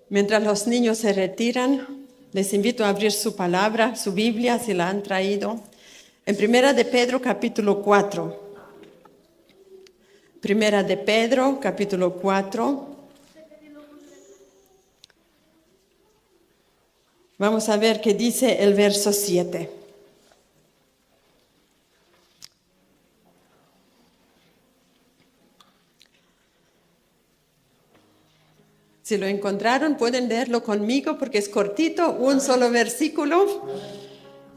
Mientras los niños se retiran, les invito a abrir su palabra, su Biblia, si la han traído, en Primera de Pedro, capítulo 4. Primera de Pedro, capítulo 4. Vamos a ver qué dice el verso 7. Si lo encontraron, pueden leerlo conmigo porque es cortito, un solo versículo.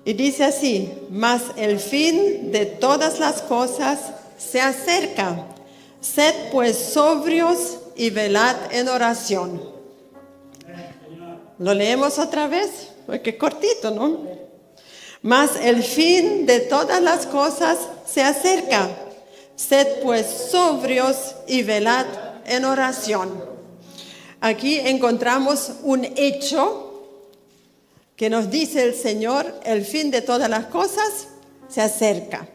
Y dice así: mas el fin de todas las cosas se acerca. Sed pues sobrios y velad en oración. ¿Lo leemos otra vez? Porque es cortito, ¿no? Mas el fin de todas las cosas se acerca. Sed pues sobrios y velad en oración. Aquí encontramos un hecho que nos dice el Señor: el fin de todas las cosas se acerca.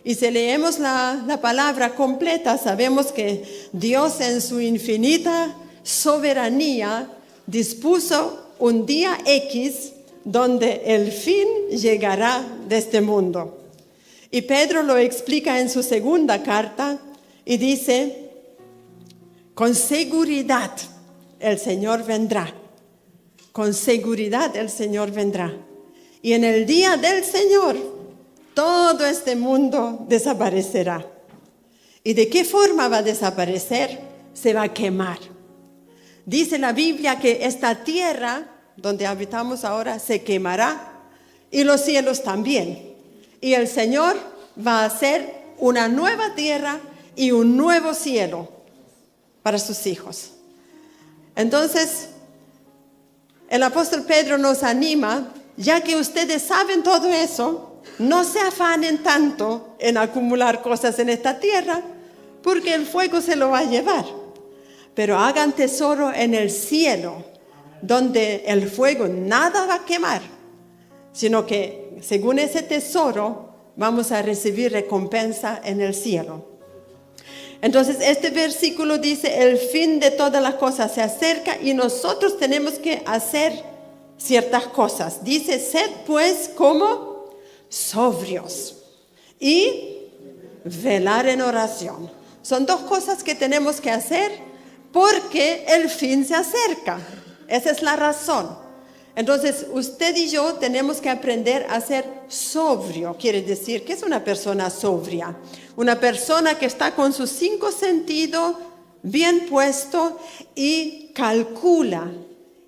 Y si leemos la palabra completa, sabemos que Dios en su infinita soberanía dispuso un día X donde el fin llegará de este mundo. Y Pedro lo explica en su segunda carta y dice: con seguridad el Señor vendrá. Con seguridad el Señor vendrá. Y en el día del Señor, todo este mundo desaparecerá. ¿Y de qué forma va a desaparecer? Se va a quemar. Dice la Biblia que esta tierra donde habitamos ahora se quemará y los cielos también. Y el Señor va a hacer una nueva tierra y un nuevo cielo para sus hijos. Entonces, el apóstol Pedro nos anima, ya que ustedes saben todo eso, no se afanen tanto en acumular cosas en esta tierra, porque el fuego se lo va a llevar. Pero hagan tesoro en el cielo, donde el fuego nada va a quemar, sino que según ese tesoro vamos a recibir recompensa en el cielo. Entonces este versículo dice: el fin de todas las cosas se acerca y nosotros tenemos que hacer ciertas cosas. Dice: sed pues como sobrios y velar en oración. Son dos cosas que tenemos que hacer porque el fin se acerca. Esa es la razón. Entonces usted y yo tenemos que aprender a ser sobrio. Quiere decir, ¿qué es una persona sobria? Una persona que está con sus 5 sentidos bien puesto y calcula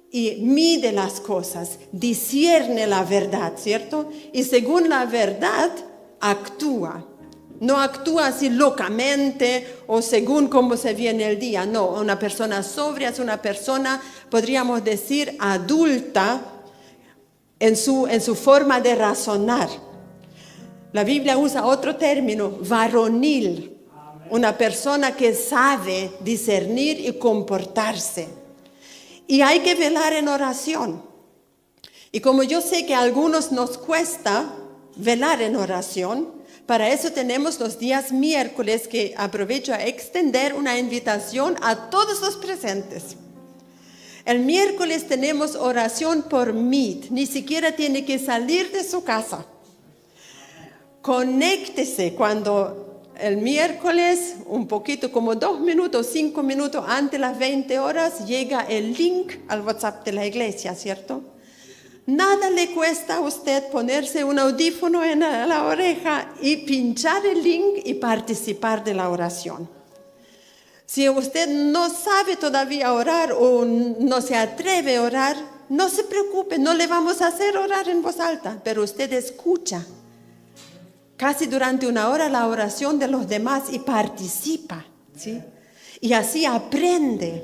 y mide las cosas, discierne la verdad, ¿cierto? Y según la verdad actúa. No actúa así locamente o según cómo se viene el día. No, una persona sobria es una persona, podríamos decir, adulta en su forma de razonar. La Biblia usa otro término, varonil. Una persona que sabe discernir y comportarse. Y hay que velar en oración. Y como yo sé que a algunos nos cuesta velar en oración, para eso tenemos los días miércoles, que aprovecho a extender una invitación a todos los presentes. El miércoles tenemos oración por Meet. Ni siquiera tiene que salir de su casa. Conéctese cuando el miércoles, un poquito como 2 minutos, 5 minutos antes de las 20 horas, llega el link al WhatsApp de la iglesia, ¿cierto? Nada le cuesta a usted ponerse un audífono en la oreja y pinchar el link y participar de la oración. Si usted no sabe todavía orar o no se atreve a orar, no se preocupe, no le vamos a hacer orar en voz alta, pero usted escucha casi durante 1 hora la oración de los demás y participa, ¿sí? Y así aprende,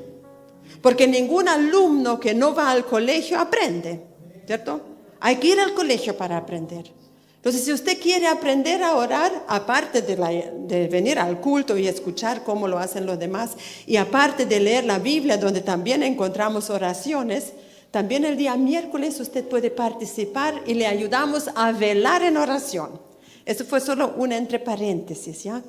porque ningún alumno que no va al colegio aprende, ¿cierto? Hay que ir al colegio para aprender. Entonces, si usted quiere aprender a orar, aparte de venir al culto y escuchar cómo lo hacen los demás, y aparte de leer la Biblia, donde también encontramos oraciones, también el día miércoles usted puede participar y le ayudamos a velar en oración. Eso fue solo un entre paréntesis, ¿ya?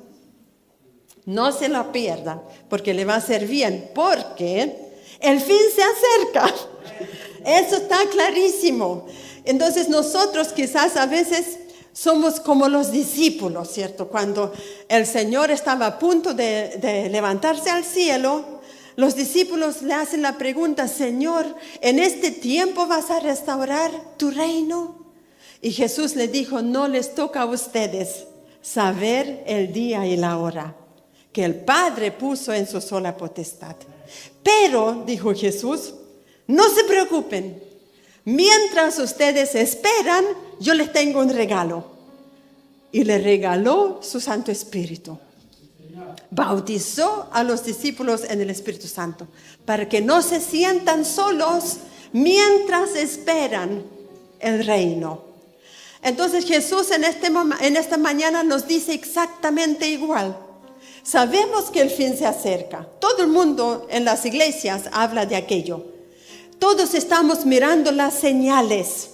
No se lo pierda, porque le va a hacer bien, porque El fin se acerca. Eso está clarísimo. Entonces nosotros quizás a veces somos como los discípulos, ¿cierto? Cuando el Señor estaba a punto de levantarse al cielo, los discípulos le hacen la pregunta: Señor, ¿en este tiempo vas a restaurar tu reino? Y Jesús le dijo: no les toca a ustedes saber el día y la hora que el Padre puso en su sola potestad. Pero, dijo Jesús, no se preocupen. Mientras ustedes esperan, yo les tengo un regalo. Y le regaló su Santo Espíritu. Bautizó a los discípulos en el Espíritu Santo para que no se sientan solos mientras esperan el reino. Entonces Jesús en esta mañana nos dice exactamente igual. Sabemos que el fin se acerca. Todo el mundo en las iglesias habla de aquello. Todos estamos mirando las señales.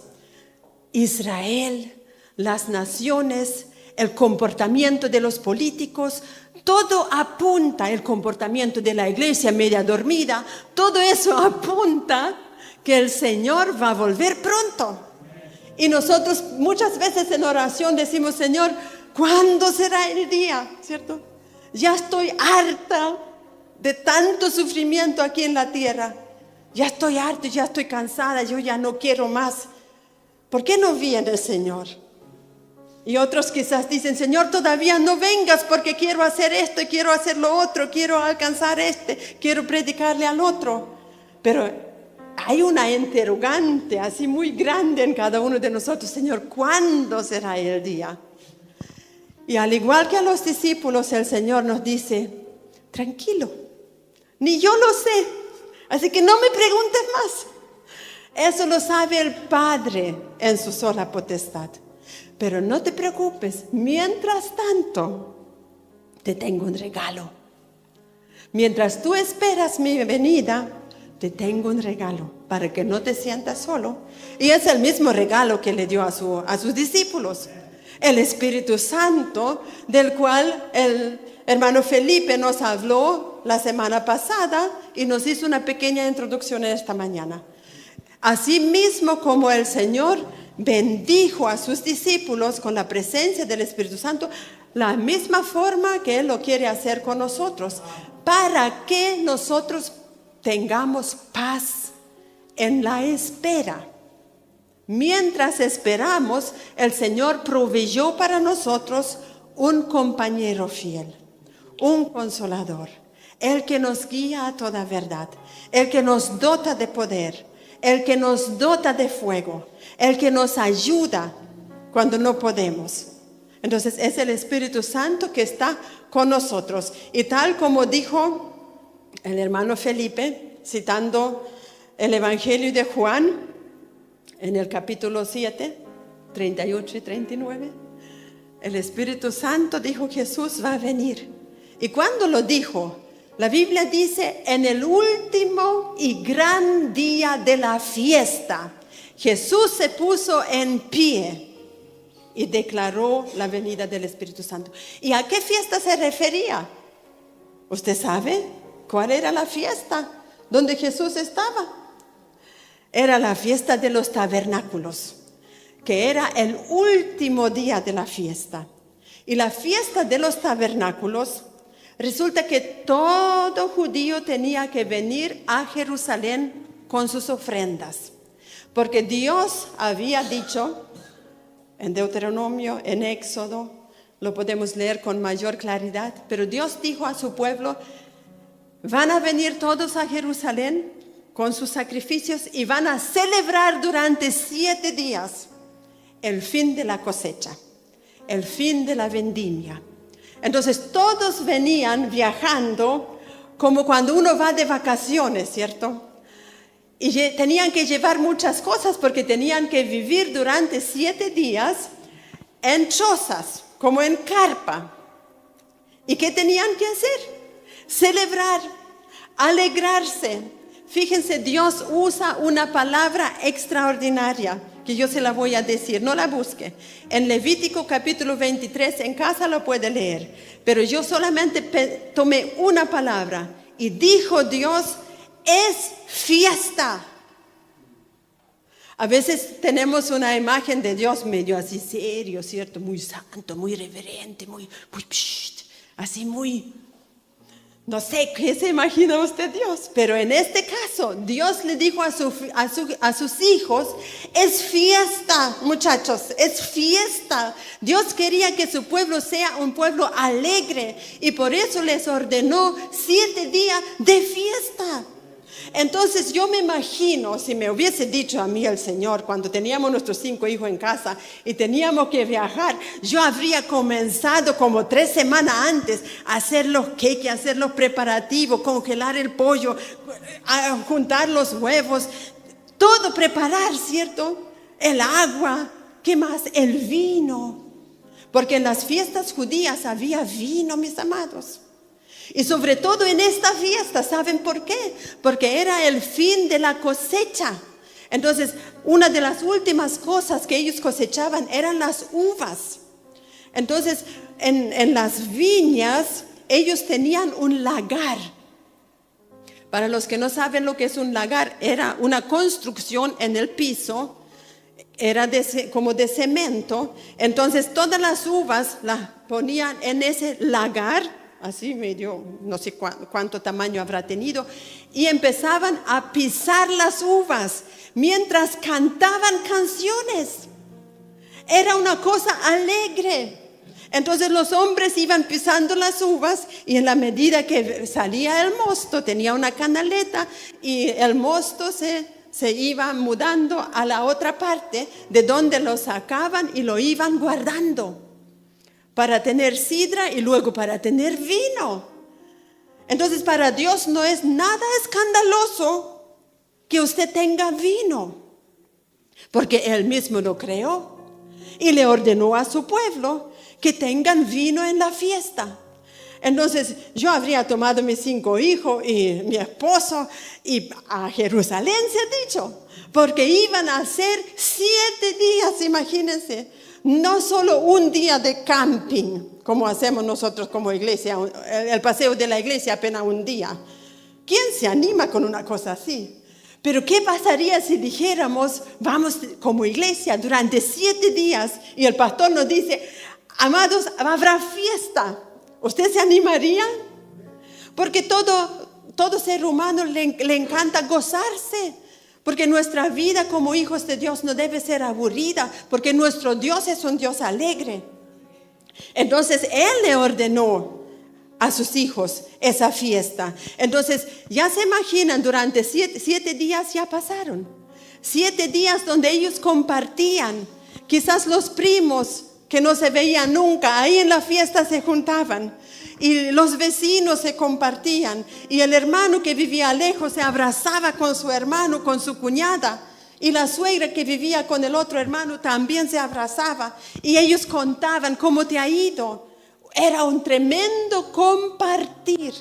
Israel, las naciones, el comportamiento de los políticos, todo apunta, el comportamiento de la iglesia media dormida, todo eso apunta que el Señor va a volver pronto. Y nosotros muchas veces en oración decimos: Señor, ¿cuándo será el día? ¿Cierto? Ya estoy harta de tanto sufrimiento aquí en la tierra. Ya estoy harta, ya estoy cansada, yo ya no quiero más. ¿Por qué no viene el Señor? Y otros quizás dicen: Señor, todavía no vengas porque quiero hacer esto y quiero hacer lo otro, quiero alcanzar quiero predicarle al otro. Pero hay una interrogante así muy grande en cada uno de nosotros: Señor, ¿cuándo será el día? Y al igual que a los discípulos, el Señor nos dice: tranquilo, ni yo lo sé. Así que no me preguntes más. Eso lo sabe el Padre en su sola potestad. Pero no te preocupes, mientras tanto, te tengo un regalo. Mientras tú esperas mi venida, te tengo un regalo para que no te sientas solo. Y es el mismo regalo que le dio a sus discípulos. El Espíritu Santo, del cual el hermano Felipe nos habló la semana pasada y nos hizo una pequeña introducción esta mañana. Así mismo como el Señor bendijo a sus discípulos con la presencia del Espíritu Santo, la misma forma que Él lo quiere hacer con nosotros, para que nosotros tengamos paz en la espera. Mientras esperamos, el Señor proveyó para nosotros un compañero fiel, un consolador, el que nos guía a toda verdad, el que nos dota de poder, el que nos dota de fuego, el que nos ayuda cuando no podemos. Entonces es el Espíritu Santo que está con nosotros. Y tal como dijo el hermano Felipe, citando el Evangelio de Juan, en el capítulo 7, 38 y 39, el Espíritu Santo, dijo Jesús, va a venir. Y cuando lo dijo, la Biblia dice: en el último y gran día de la fiesta, Jesús se puso en pie y declaró la venida del Espíritu Santo. ¿Y a qué fiesta se refería? ¿Usted sabe cuál era la fiesta donde Jesús estaba? Era la fiesta de los tabernáculos, que era el último día de la fiesta. Y la fiesta de los tabernáculos, resulta que todo judío tenía que venir a Jerusalén con sus ofrendas, porque Dios había dicho en Deuteronomio, en Éxodo, lo podemos leer con mayor claridad, pero Dios dijo a su pueblo: van a venir todos a Jerusalén con sus sacrificios y van a celebrar durante 7 días el fin de la cosecha, el fin de la vendimia. Entonces todos venían viajando como cuando uno va de vacaciones, ¿cierto? Y tenían que llevar muchas cosas porque tenían que vivir durante 7 días en chozas, como en carpa. ¿Y qué tenían que hacer? Celebrar, alegrarse. Fíjense, Dios usa una palabra extraordinaria que yo se la voy a decir, no la busque. En Levítico capítulo 23, en casa lo puede leer, pero yo solamente tomé una palabra. Y dijo Dios: es fiesta. A veces tenemos una imagen de Dios medio así serio, ¿cierto? Muy santo, muy reverente, muy así muy... No sé qué se imagina usted Dios, pero en este caso Dios le dijo a sus hijos, es fiesta, muchachos, es fiesta. Dios quería que su pueblo sea un pueblo alegre y por eso les ordenó 7 días de fiesta. Entonces yo me imagino, si me hubiese dicho a mí el Señor, cuando teníamos nuestros 5 hijos en casa y teníamos que viajar, yo habría comenzado como 3 semanas antes a hacer los cakes, a hacer los preparativos, congelar el pollo, a juntar los huevos, todo preparar, ¿cierto? El agua, ¿qué más? El vino, porque en las fiestas judías había vino, mis amados. Y sobre todo en esta fiesta, ¿saben por qué? Porque era el fin de la cosecha. Entonces, una de las últimas cosas que ellos cosechaban eran las uvas. Entonces, en las viñas, ellos tenían un lagar. Para los que no saben lo que es un lagar, era una construcción en el piso, era como de cemento. Entonces, todas las uvas las ponían en ese lagar, así medio, no sé cuánto tamaño habrá tenido, y empezaban a pisar las uvas mientras cantaban canciones. Era una cosa alegre. Entonces los hombres iban pisando las uvas y en la medida que salía el mosto, tenía una canaleta y el mosto se iba mudando a la otra parte de donde lo sacaban y lo iban guardando para tener sidra y luego para tener vino. Entonces para Dios no es nada escandaloso que usted tenga vino, porque Él mismo lo creó y le ordenó a su pueblo que tengan vino en la fiesta. Entonces yo habría tomado mis 5 hijos y mi esposo y a Jerusalén, se ha dicho, porque iban a hacer 7 días, imagínense. No solo un día de camping, como hacemos nosotros como iglesia, el paseo de la iglesia apenas un día. ¿Quién se anima con una cosa así? Pero ¿qué pasaría si dijéramos, vamos como iglesia durante 7 días y el pastor nos dice, amados, habrá fiesta? ¿Usted se animaría? Porque todo ser humano le encanta gozarse. Porque nuestra vida como hijos de Dios no debe ser aburrida, porque nuestro Dios es un Dios alegre. Entonces Él le ordenó a sus hijos esa fiesta. Entonces ya se imaginan, durante 7 días ya pasaron. 7 días donde ellos compartían. Quizás los primos que no se veían nunca, ahí en la fiesta se juntaban. Y los vecinos se compartían. Y el hermano que vivía lejos se abrazaba con su hermano, con su cuñada. Y la suegra que vivía con el otro hermano también se abrazaba. Y ellos contaban cómo te ha ido. Era un tremendo compartir.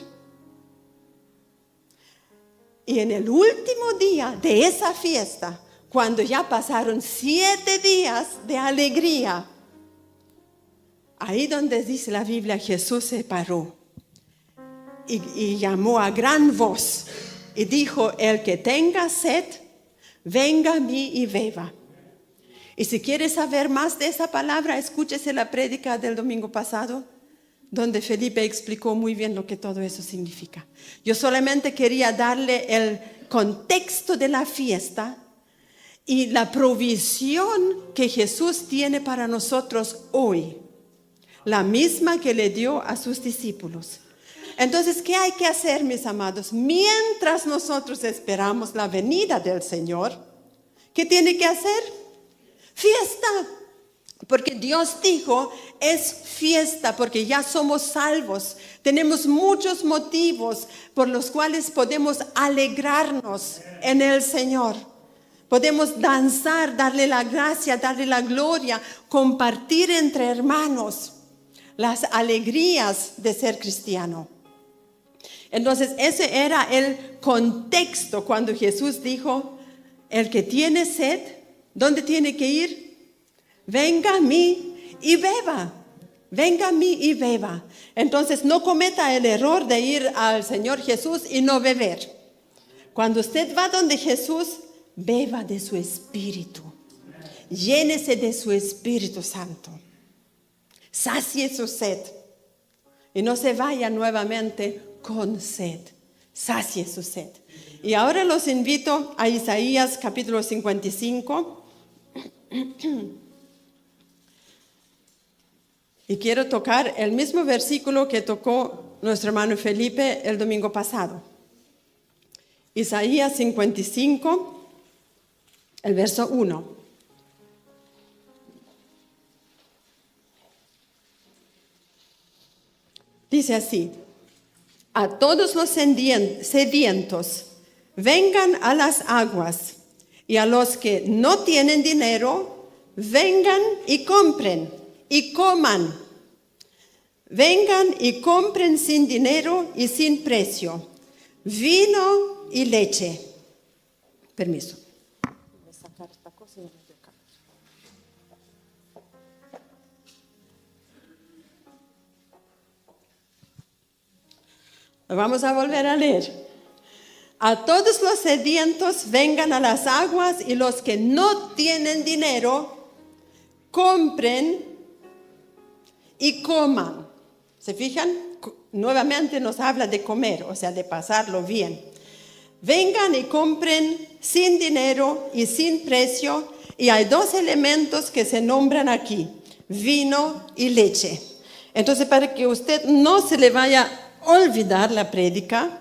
Y en el último día de esa fiesta, cuando ya pasaron 7 días de alegría, ahí donde dice la Biblia, Jesús se paró y llamó a gran voz y dijo, el que tenga sed, venga a mí y beba. Y si quiere saber más de esa palabra, escúchese la prédica del domingo pasado, donde Felipe explicó muy bien lo que todo eso significa. Yo solamente quería darle el contexto de la fiesta y la provisión que Jesús tiene para nosotros hoy. La misma que le dio a sus discípulos. Entonces, ¿qué hay que hacer, mis amados? Mientras nosotros esperamos la venida del Señor, ¿qué tiene que hacer? Fiesta. Porque Dios dijo, es fiesta, porque ya somos salvos. Tenemos muchos motivos por los cuales podemos alegrarnos en el Señor. Podemos danzar, darle la gracia, darle la gloria, compartir entre hermanos las alegrías de ser cristiano. Entonces ese era el contexto cuando Jesús dijo, el que tiene sed, ¿dónde tiene que ir? Venga a mí y beba. Venga a mí y beba. Entonces no cometa el error de ir al Señor Jesús y no beber. Cuando usted va donde Jesús, beba de su Espíritu. Llénese de su Espíritu Santo. Sacie su sed. Y no se vaya nuevamente con sed. Sacie su sed. Y ahora los invito a Isaías capítulo 55. Y quiero tocar el mismo versículo que tocó nuestro hermano Felipe el domingo pasado. Isaías 55, el verso 1. Dice así: a todos los sedientos, vengan a las aguas, y a los que no tienen dinero, vengan y compren y coman. Vengan y compren sin dinero y sin precio, vino y leche. Permiso. Voy a sacar esta cosa y me voy acá. Vamos a volver a leer. A todos los sedientos vengan a las aguas, y los que no tienen dinero, compren y coman. ¿Se fijan? Nuevamente nos habla de comer, o sea, de pasarlo bien. Vengan y compren sin dinero y sin precio, y hay dos elementos que se nombran aquí: vino y leche. Entonces, para que usted no se le vaya a olvidar la prédica,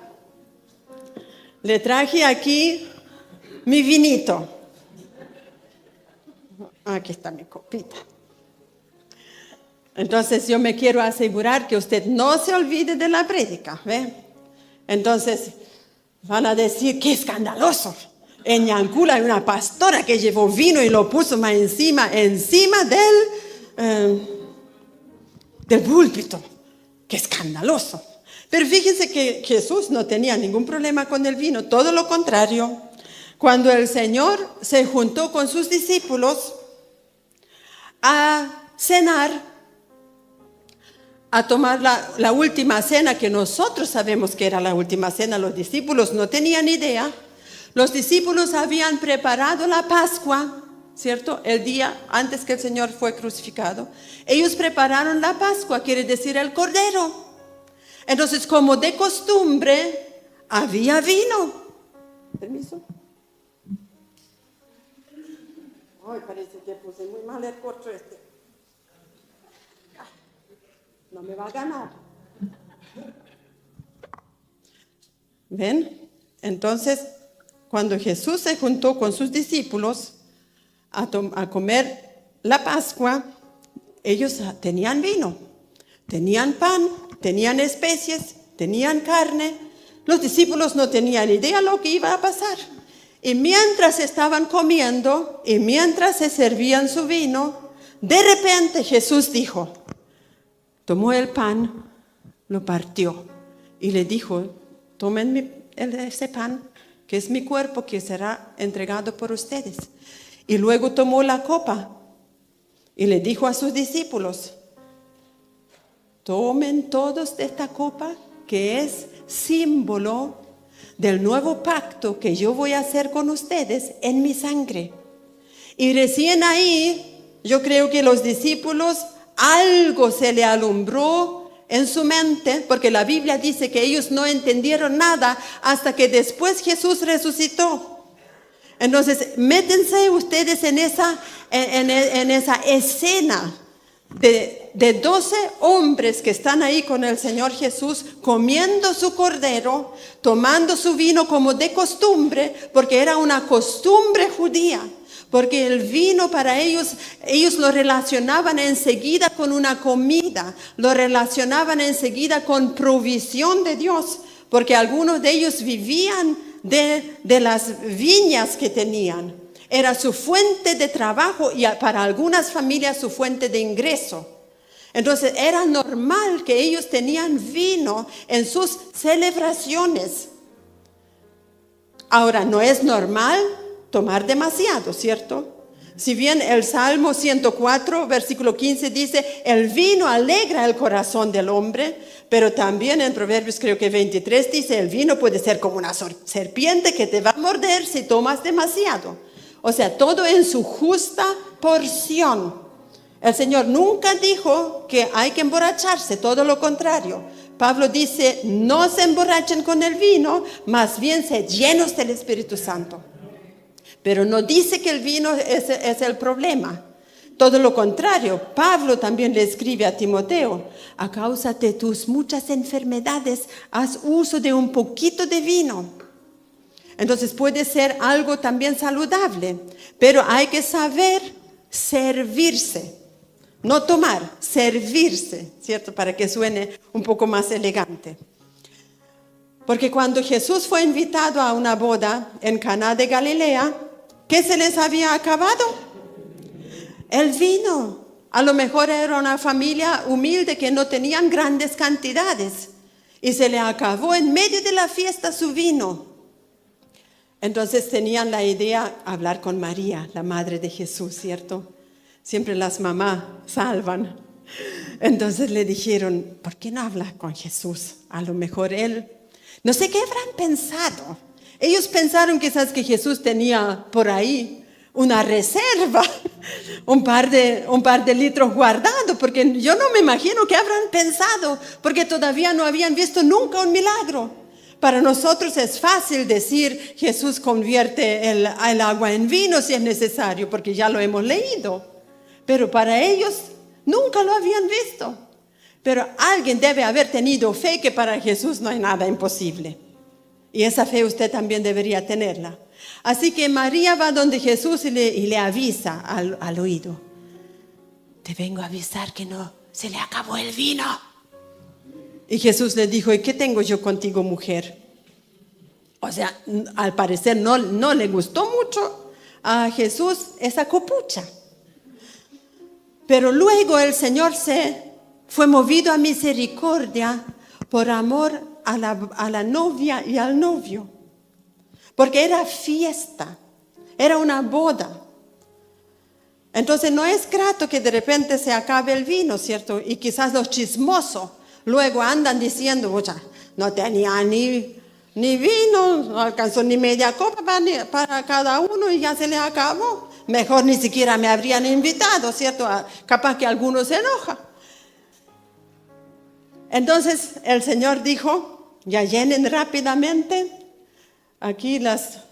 le traje aquí mi vinito. Aquí está mi copita. Entonces yo me quiero asegurar que usted no se olvide de la prédica, ¿ve? Entonces van a decir: qué escandaloso. En Ñancula hay una pastora que llevó vino y lo puso más encima del púlpito. Qué escandaloso. Pero fíjense que Jesús no tenía ningún problema con el vino, todo lo contrario. Cuando el Señor se juntó con sus discípulos a cenar, a tomar la última cena, que nosotros sabemos que era la última cena, los discípulos no tenían idea. Los discípulos habían preparado la Pascua, ¿cierto? El día antes que el Señor fue crucificado. Ellos prepararon la Pascua, quiere decir el Cordero. Entonces, como de costumbre, había vino. Permiso. Ay, parece que puse muy mal el corcho este. No me va a ganar. ¿Ven? Entonces, cuando Jesús se juntó con sus discípulos a comer la Pascua, ellos tenían vino, tenían pan, tenían especies, tenían carne. Los discípulos no tenían idea lo que iba a pasar. Y mientras estaban comiendo y mientras se servían su vino, de repente Jesús dijo, tomó el pan, lo partió y le dijo: tomen ese pan, que es mi cuerpo, que será entregado por ustedes. Y luego tomó la copa y le dijo a sus discípulos: tomen todos de esta copa, que es símbolo del nuevo pacto que yo voy a hacer con ustedes en mi sangre. Y recién ahí, yo creo que los discípulos, algo se le alumbró en su mente, porque la Biblia dice que ellos no entendieron nada hasta que después Jesús resucitó. Entonces, métense ustedes en esa escena de 12 hombres que están ahí con el Señor Jesús, comiendo su cordero, tomando su vino como de costumbre, porque era una costumbre judía. Porque el vino para ellos lo relacionaban enseguida con una comida, lo relacionaban enseguida con provisión de Dios, porque algunos de ellos vivían de las viñas que tenían. Era su fuente de trabajo y para algunas familias su fuente de ingreso. Entonces era normal que ellos tenían vino en sus celebraciones. Ahora, no es normal tomar demasiado, ¿cierto? Si bien el Salmo 104, versículo 15 dice, el vino alegra el corazón del hombre, pero también en Proverbios creo que 23 dice, el vino puede ser como una serpiente que te va a morder si tomas demasiado. O sea, todo en su justa porción. El Señor nunca dijo que hay que emborracharse, todo lo contrario. Pablo dice, no se emborrachen con el vino, más bien se llenos del Espíritu Santo. Pero no dice que el vino es el problema. Todo lo contrario, Pablo también le escribe a Timoteo, a causa de tus muchas enfermedades, haz uso de un poquito de vino. Entonces puede ser algo también saludable, pero hay que saber servirse. No tomar, servirse, ¿cierto? Para que suene un poco más elegante. Porque cuando Jesús fue invitado a una boda en Caná de Galilea, ¿qué se les había acabado? El vino. A lo mejor era una familia humilde que no tenían grandes cantidades y se le acabó en medio de la fiesta su vino. Entonces tenían la idea de hablar con María, la madre de Jesús, ¿cierto? Siempre las mamás salvan. Entonces le dijeron, ¿por qué no hablas con Jesús? A lo mejor él, no sé qué habrán pensado. Ellos pensaron quizás que Jesús tenía por ahí una reserva, un par de litros guardados, porque yo no me imagino qué habrán pensado, porque todavía no habían visto nunca un milagro. Para nosotros es fácil decir, Jesús convierte el agua en vino si es necesario, porque ya lo hemos leído. Pero para ellos nunca lo habían visto. Pero alguien debe haber tenido fe que para Jesús no hay nada imposible. Y esa fe usted también debería tenerla. Así que María va donde Jesús y le avisa al oído. Te vengo a avisar que no, se le acabó el vino. Y Jesús le dijo, ¿y qué tengo yo contigo, mujer? O sea, al parecer no le gustó mucho a Jesús esa copucha. Pero luego el Señor fue movido a misericordia por amor a la novia y al novio. Porque era fiesta, era una boda. Entonces no es grato que de repente se acabe el vino, ¿cierto? Y quizás los chismosos luego andan diciendo, oye, no tenía ni vino, no alcanzó ni media copa para cada uno y ya se le acabó. Mejor ni siquiera me habrían invitado, ¿cierto? Capaz que algunos se enoja. Entonces el Señor dijo, ya llenen rápidamente aquí las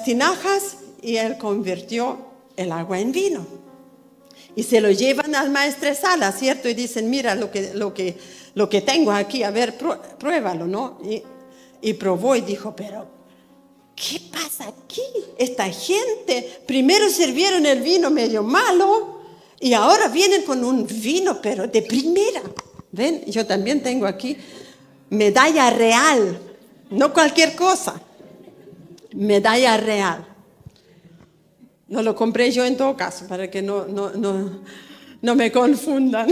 tinajas, y Él convirtió el agua en vino. Y se lo llevan al maestresala, ¿cierto? Y dicen, mira lo que tengo aquí, a ver, pruébalo, ¿no? Y probó y dijo, pero ¿qué pasa aquí? Esta gente primero sirvieron el vino medio malo y ahora vienen con un vino pero de primera. ¿Ven? Yo también tengo aquí medalla real, no cualquier cosa. Medalla real. No lo compré yo en todo caso, para que no me confundan.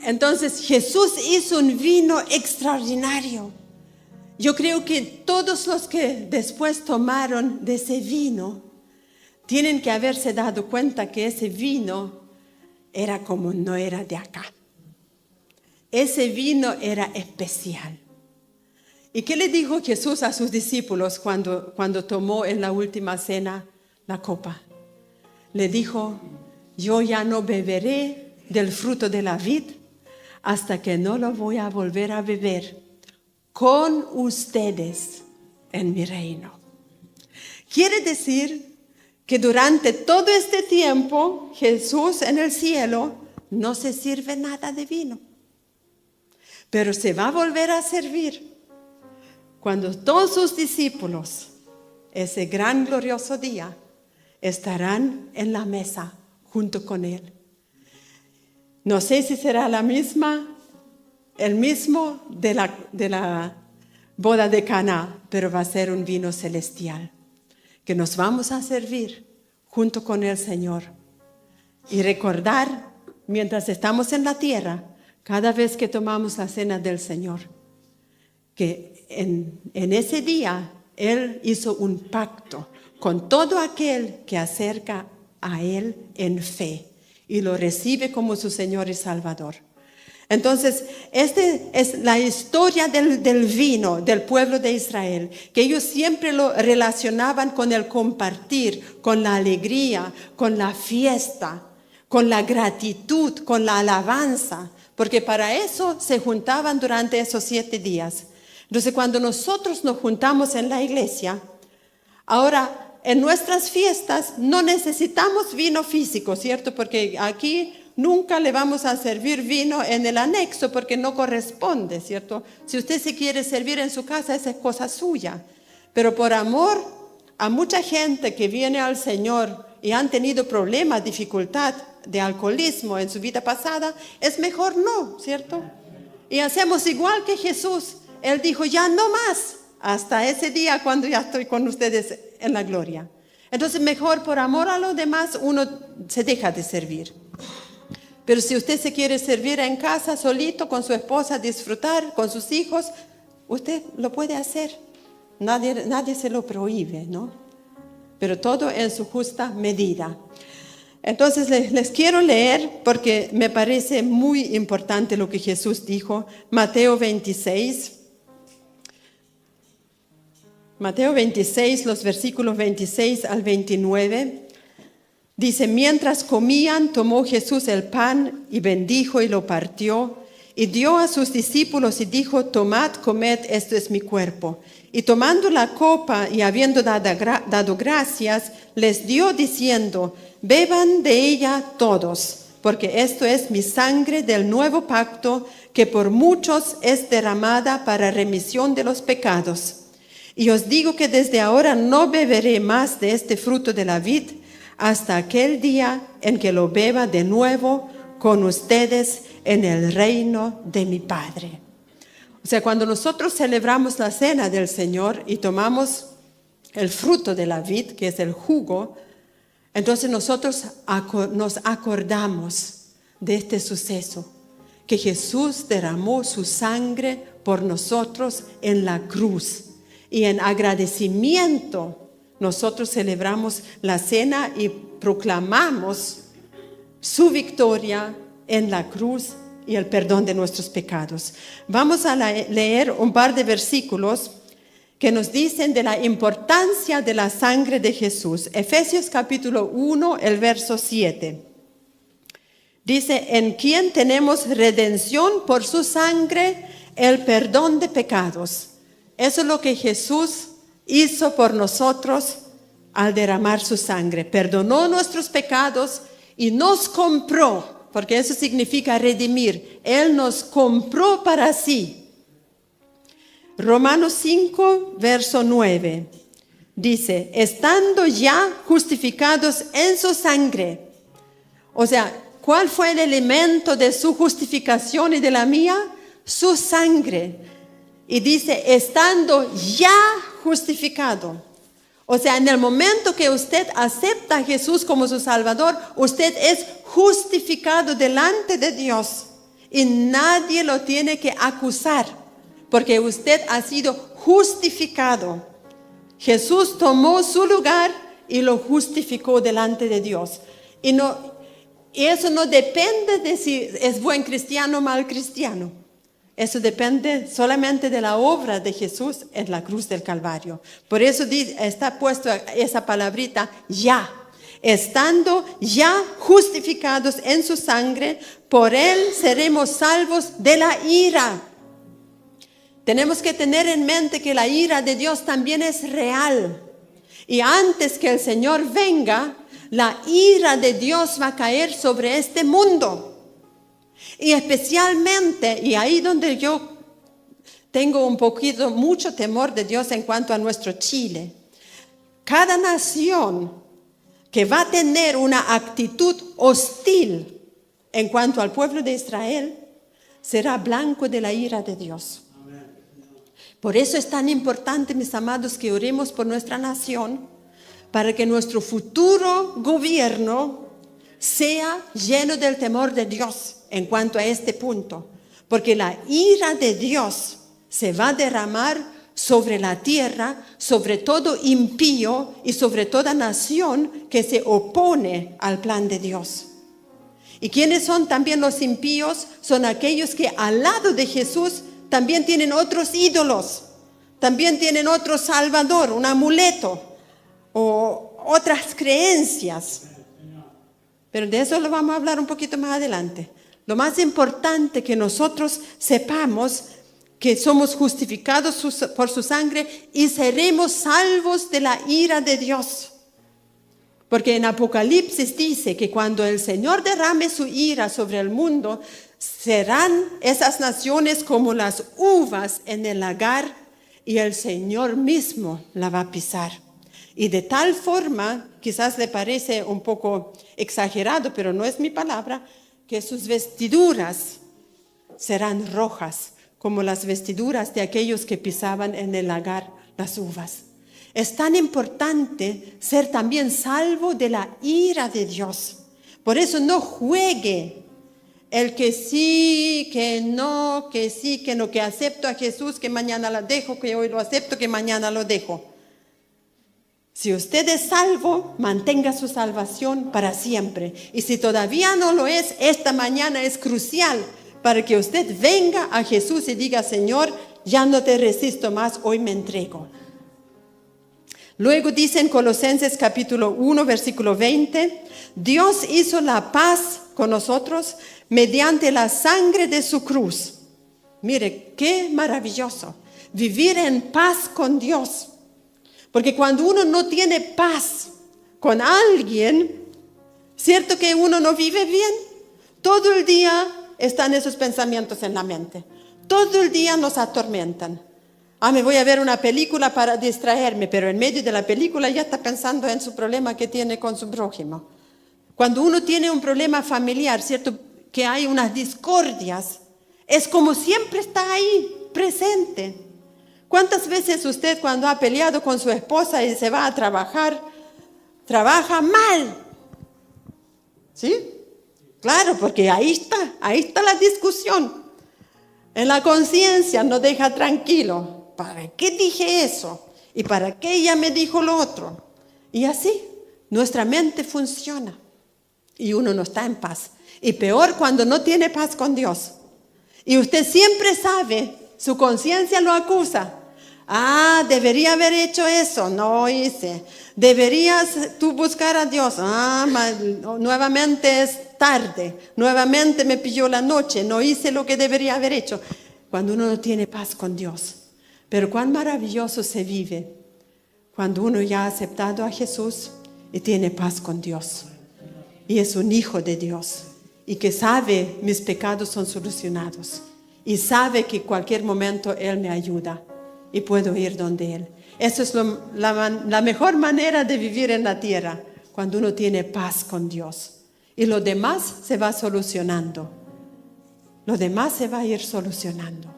Entonces Jesús hizo un vino extraordinario. Yo creo que todos los que después tomaron de ese vino tienen que haberse dado cuenta que ese vino era como no era de acá. Ese vino era especial. ¿Y qué le dijo Jesús a sus discípulos cuando tomó en la última cena la copa? Le dijo, yo ya no beberé del fruto de la vid hasta que no lo voy a volver a beber con ustedes en mi reino. Quiere decir que durante todo este tiempo Jesús en el cielo no se sirve nada de vino, pero se va a volver a servir cuando todos sus discípulos, ese gran glorioso día, estarán en la mesa junto con Él. No sé si será el mismo de la boda de Caná, pero va a ser un vino celestial que nos vamos a servir junto con el Señor y recordar mientras estamos en la tierra, cada vez que tomamos la cena del Señor, que en ese día Él hizo un pacto con todo aquel que acerca a Él en fe y lo recibe como su Señor y Salvador. Entonces, esta es la historia del vino del pueblo de Israel, que ellos siempre lo relacionaban con el compartir, con la alegría, con la fiesta, con la gratitud, con la alabanza, porque para eso se juntaban durante esos 7 días. Entonces, cuando nosotros nos juntamos en la iglesia, ahora en nuestras fiestas no necesitamos vino físico, ¿cierto? Porque aquí nunca le vamos a servir vino en el anexo porque no corresponde, ¿cierto? Si usted se quiere servir en su casa, esa es cosa suya. Pero por amor a mucha gente que viene al Señor y han tenido problemas, dificultad de alcoholismo en su vida pasada, es mejor no, ¿cierto? Y hacemos igual que Jesús. Él dijo, ya no más, hasta ese día cuando ya estoy con ustedes en la gloria. Entonces mejor por amor a los demás uno se deja de servir. Pero si usted se quiere servir en casa solito con su esposa, disfrutar con sus hijos, usted lo puede hacer. Nadie se lo prohíbe, ¿no? Pero todo en su justa medida. Entonces les quiero leer porque me parece muy importante lo que Jesús dijo. Mateo 26, los versículos 26 al 29. Dice, mientras comían, tomó Jesús el pan y bendijo y lo partió y dio a sus discípulos y dijo, tomad, comed, esto es mi cuerpo. Y tomando la copa y habiendo dado gracias, les dio diciendo, beban de ella todos, porque esto es mi sangre del nuevo pacto, que por muchos es derramada para remisión de los pecados. Y os digo que desde ahora no beberé más de este fruto de la vid, hasta aquel día en que lo beba de nuevo con ustedes en el reino de mi Padre. O sea, cuando nosotros celebramos la cena del Señor y tomamos el fruto de la vid, que es el jugo, entonces nosotros nos acordamos de este suceso, que Jesús derramó su sangre por nosotros en la cruz. Y en agradecimiento nosotros celebramos la cena y proclamamos su victoria en la cruz y el perdón de nuestros pecados. Vamos a leer un par de versículos que nos dicen de la importancia de la sangre de Jesús. Efesios capítulo 1, el verso 7. Dice, en quien tenemos redención por su sangre, el perdón de pecados. Eso es lo que Jesús hizo por nosotros al derramar su sangre. Perdonó nuestros pecados y nos compró, porque eso significa redimir. Él nos compró para sí. Romanos 5, verso 9, dice, estando ya justificados en su sangre. O sea, ¿cuál fue el elemento de su justificación y de la mía? Su sangre. Y dice, estando ya justificado. O sea, en el momento que usted acepta a Jesús como su Salvador, usted es justificado delante de Dios. Y nadie lo tiene que acusar, porque usted ha sido justificado. Jesús tomó su lugar y lo justificó delante de Dios. Y eso no depende de si es buen cristiano o mal cristiano. Eso depende solamente de la obra de Jesús en la cruz del Calvario. Por eso está puesto esa palabrita ya. Estando ya justificados en su sangre, por él seremos salvos de la ira. Tenemos que tener en mente que la ira de Dios también es real. Y antes que el Señor venga, la ira de Dios va a caer sobre este mundo. Y especialmente, y ahí donde yo tengo mucho temor de Dios en cuanto a nuestro Chile. Cada nación que va a tener una actitud hostil en cuanto al pueblo de Israel, será blanco de la ira de Dios. Por eso es tan importante, mis amados, que oremos por nuestra nación, para que nuestro futuro gobierno sea lleno del temor de Dios en cuanto a este punto, porque la ira de Dios se va a derramar sobre la tierra, sobre todo impío y sobre toda nación que se opone al plan de Dios. ¿Y quiénes son también los impíos? Son aquellos que al lado de Jesús también tienen otros ídolos, también tienen otro salvador, un amuleto o otras creencias. Pero de eso lo vamos a hablar un poquito más adelante. Lo más importante que nosotros sepamos que somos justificados por su sangre y seremos salvos de la ira de Dios. Porque en Apocalipsis dice que cuando el Señor derrame su ira sobre el mundo, serán esas naciones como las uvas en el lagar y el Señor mismo la va a pisar. Y de tal forma, quizás le parece un poco exagerado, pero no es mi palabra, que sus vestiduras serán rojas, como las vestiduras de aquellos que pisaban en el lagar las uvas. Es tan importante ser también salvo de la ira de Dios. Por eso no juegue el que sí, que no, que sí, que no, que acepto a Jesús, que mañana lo dejo, que hoy lo acepto, que mañana lo dejo. Si usted es salvo, mantenga su salvación para siempre. Y si todavía no lo es, esta mañana es crucial para que usted venga a Jesús y diga, Señor, ya no te resisto más, hoy me entrego. Luego dice en Colosenses capítulo 1, versículo 20, Dios hizo la paz con nosotros mediante la sangre de su cruz. Mire, qué maravilloso, vivir en paz con Dios. Porque cuando uno no tiene paz con alguien, ¿cierto que uno no vive bien? Todo el día están esos pensamientos en la mente. Todo el día nos atormentan. Me voy a ver una película para distraerme, pero en medio de la película ya está pensando en su problema que tiene con su prójimo. Cuando uno tiene un problema familiar, ¿cierto? Que hay unas discordias, es como siempre está ahí, presente. ¿Cuántas veces usted cuando ha peleado con su esposa y se va a trabajar, trabaja mal? ¿Sí? Claro, porque ahí está la discusión. En la conciencia no deja tranquilo. ¿Para qué dije eso? ¿Y para qué ella me dijo lo otro? Y así, nuestra mente funciona. Y uno no está en paz. Y peor cuando no tiene paz con Dios. Y usted siempre sabe, su conciencia lo acusa. Debería haber hecho eso, no hice. Deberías tú buscar a Dios. Nuevamente es tarde. Nuevamente me pilló la noche. No hice lo que debería haber hecho. Cuando uno no tiene paz con Dios. Pero cuán maravilloso se vive cuando uno ya ha aceptado a Jesús y tiene paz con Dios. Y es un hijo de Dios. Y que sabe mis pecados son solucionados. Y sabe que en cualquier momento Él me ayuda. Y puedo ir donde Él. Eso es la mejor manera de vivir en la tierra. Cuando uno tiene paz con Dios. Y lo demás se va solucionando. Lo demás se va a ir solucionando.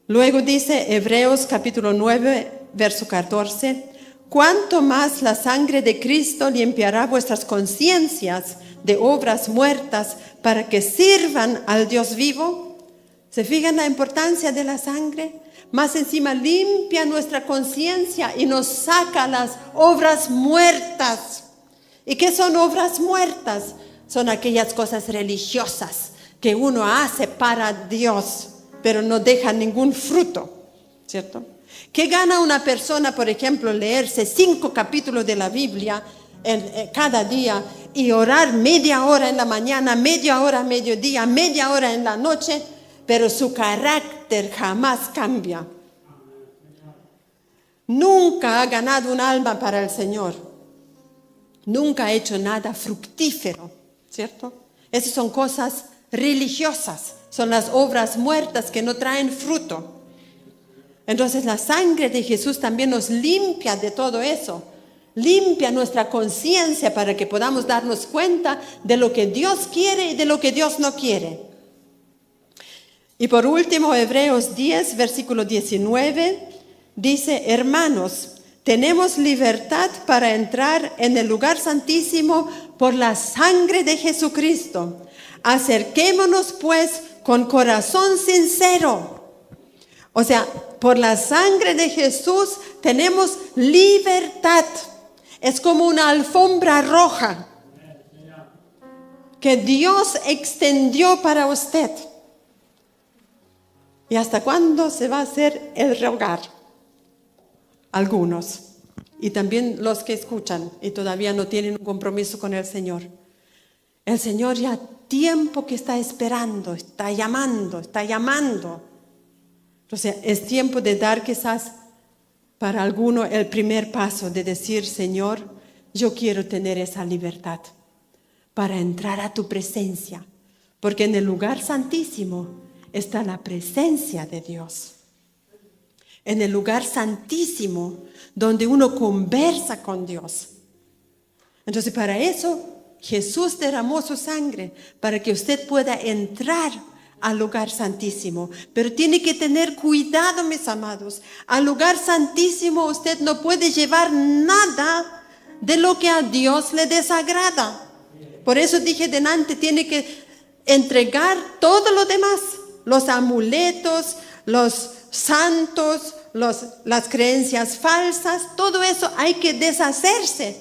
Luego dice Hebreos capítulo 9, verso 14. ¿Cuánto más la sangre de Cristo limpiará vuestras conciencias de obras muertas para que sirvan al Dios vivo? ¿Se fijan la importancia de la sangre? Más encima limpia nuestra conciencia y nos saca las obras muertas. ¿Y qué son obras muertas? Son aquellas cosas religiosas que uno hace para Dios, pero no deja ningún fruto, ¿cierto? ¿Qué gana una persona, por ejemplo, leerse 5 capítulos de la Biblia cada día y orar media hora en la mañana, media hora a mediodía, media hora en la noche, pero su carácter jamás cambia? Nunca ha ganado un alma para el Señor. Nunca ha hecho nada fructífero, ¿cierto? Esas son cosas religiosas, son las obras muertas que no traen fruto. Entonces la sangre de Jesús también nos limpia de todo eso. Limpia nuestra conciencia para que podamos darnos cuenta de lo que Dios quiere y de lo que Dios no quiere. Y por último, Hebreos 10, versículo 19, dice, hermanos, tenemos libertad para entrar en el lugar santísimo por la sangre de Jesucristo. Acerquémonos pues con corazón sincero, O sea, por la sangre de Jesús tenemos libertad. Es como una alfombra roja que Dios extendió para usted. ¿Y hasta cuándo se va a hacer el rogar? Algunos. Y también los que escuchan y todavía no tienen un compromiso con el Señor. El Señor ya tiempo que está esperando, está llamando. Entonces es tiempo de dar quizás para alguno el primer paso de decir, Señor, yo quiero tener esa libertad para entrar a tu presencia. Porque en el lugar santísimo está la presencia de Dios. En el lugar santísimo donde uno conversa con Dios. Entonces para eso Jesús derramó su sangre para que usted pueda entrar al lugar santísimo. Pero tiene que tener cuidado, mis amados. Al lugar santísimo usted no puede llevar nada de lo que a Dios le desagrada. Por eso dije delante, tiene que entregar todo lo demás. Los amuletos, los santos, las creencias falsas, todo eso hay que deshacerse.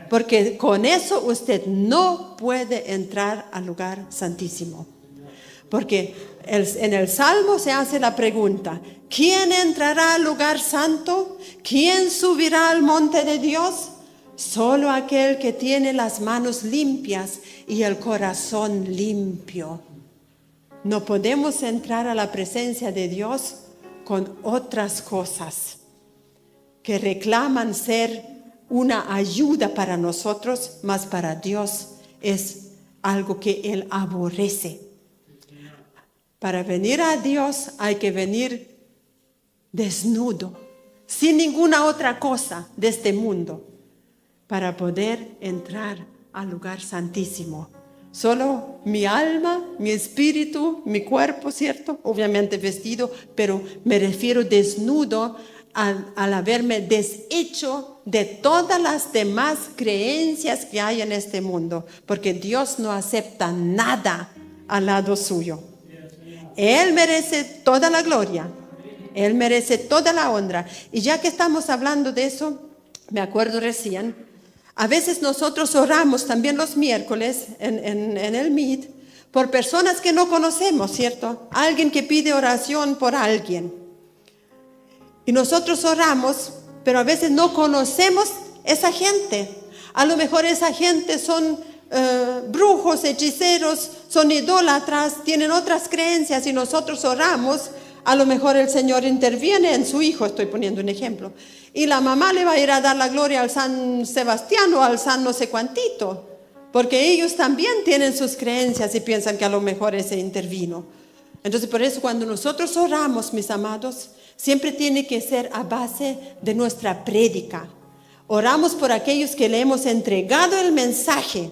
Porque con eso usted no puede entrar al lugar santísimo. Porque en el Salmo se hace la pregunta, ¿quién entrará al lugar santo? ¿Quién subirá al monte de Dios? Solo aquel que tiene las manos limpias y el corazón limpio. No podemos entrar a la presencia de Dios con otras cosas que reclaman ser una ayuda para nosotros, mas para Dios es algo que Él aborrece. Para venir a Dios hay que venir desnudo, sin ninguna otra cosa de este mundo, para poder entrar al lugar santísimo. Solo mi alma, mi espíritu, mi cuerpo, ¿cierto? Obviamente vestido, pero me refiero desnudo al haberme deshecho de todas las demás creencias que hay en este mundo, porque Dios no acepta nada al lado suyo. Él merece toda la gloria, Él merece toda la honra. Y ya que estamos hablando de eso, me acuerdo recién, a veces nosotros oramos también los miércoles en el Meet por personas que no conocemos, ¿cierto? Alguien que pide oración por alguien. Y nosotros oramos, pero a veces no conocemos esa gente. A lo mejor esa gente son brujos, hechiceros, son idólatras, tienen otras creencias y nosotros oramos. A lo mejor el Señor interviene en su hijo, estoy poniendo un ejemplo. Y la mamá le va a ir a dar la gloria al San Sebastián o al San no sé cuantito. Porque ellos también tienen sus creencias y piensan que a lo mejor ese intervino. Entonces por eso cuando nosotros oramos, mis amados, siempre tiene que ser a base de nuestra prédica. Oramos por aquellos que le hemos entregado el mensaje,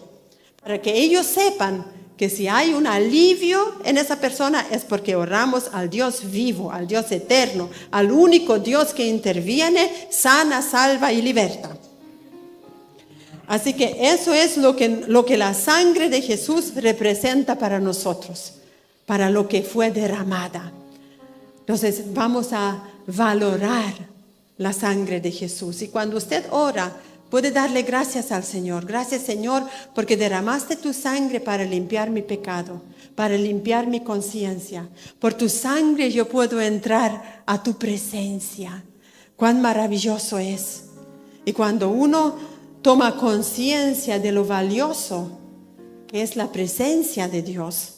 para que ellos sepan que si hay un alivio en esa persona es porque oramos al Dios vivo, al Dios eterno, al único Dios que interviene, sana, salva y liberta. Así que eso es lo que la sangre de Jesús representa para nosotros, para lo que fue derramada. Entonces vamos a valorar la sangre de Jesús. Y cuando usted ora, puede darle gracias al Señor. Gracias, Señor, porque derramaste tu sangre para limpiar mi pecado, para limpiar mi conciencia. Por tu sangre yo puedo entrar a tu presencia. Cuán maravilloso es. Y cuando uno toma conciencia de lo valioso que es la presencia de Dios,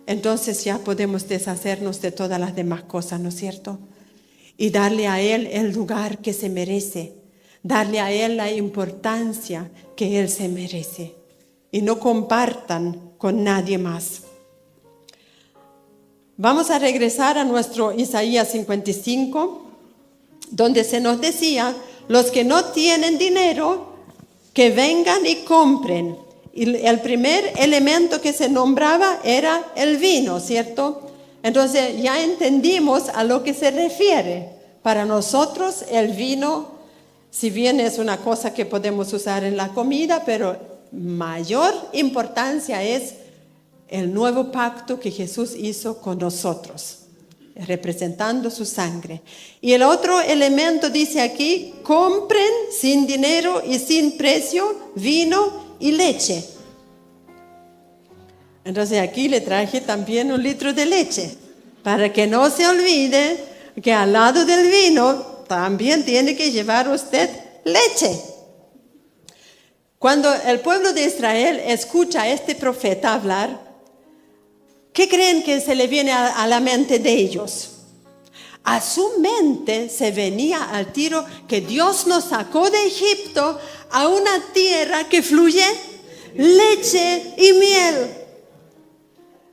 entonces ya podemos deshacernos de todas las demás cosas, ¿no es cierto? Y darle a Él el lugar que se merece, darle a Él la importancia que Él se merece. Y no compartan con nadie más. Vamos a regresar a nuestro Isaías 55, donde se nos decía, los que no tienen dinero, que vengan y compren. Y el primer elemento que se nombraba era el vino, ¿cierto? Entonces ya entendimos a lo que se refiere. Para nosotros el vino, si bien es una cosa que podemos usar en la comida, pero mayor importancia es el nuevo pacto que Jesús hizo con nosotros. representando su sangre. Y el otro elemento dice aquí, compren sin dinero y sin precio vino y leche. Entonces aquí le traje también 1 litro de leche, para que no se olvide que al lado del vino también tiene que llevar usted leche. Cuando el pueblo de Israel escucha a este profeta hablar, ¿qué creen que se le viene a la mente de ellos? A su mente se venía al tiro que Dios nos sacó de Egipto a una tierra que fluye leche y miel.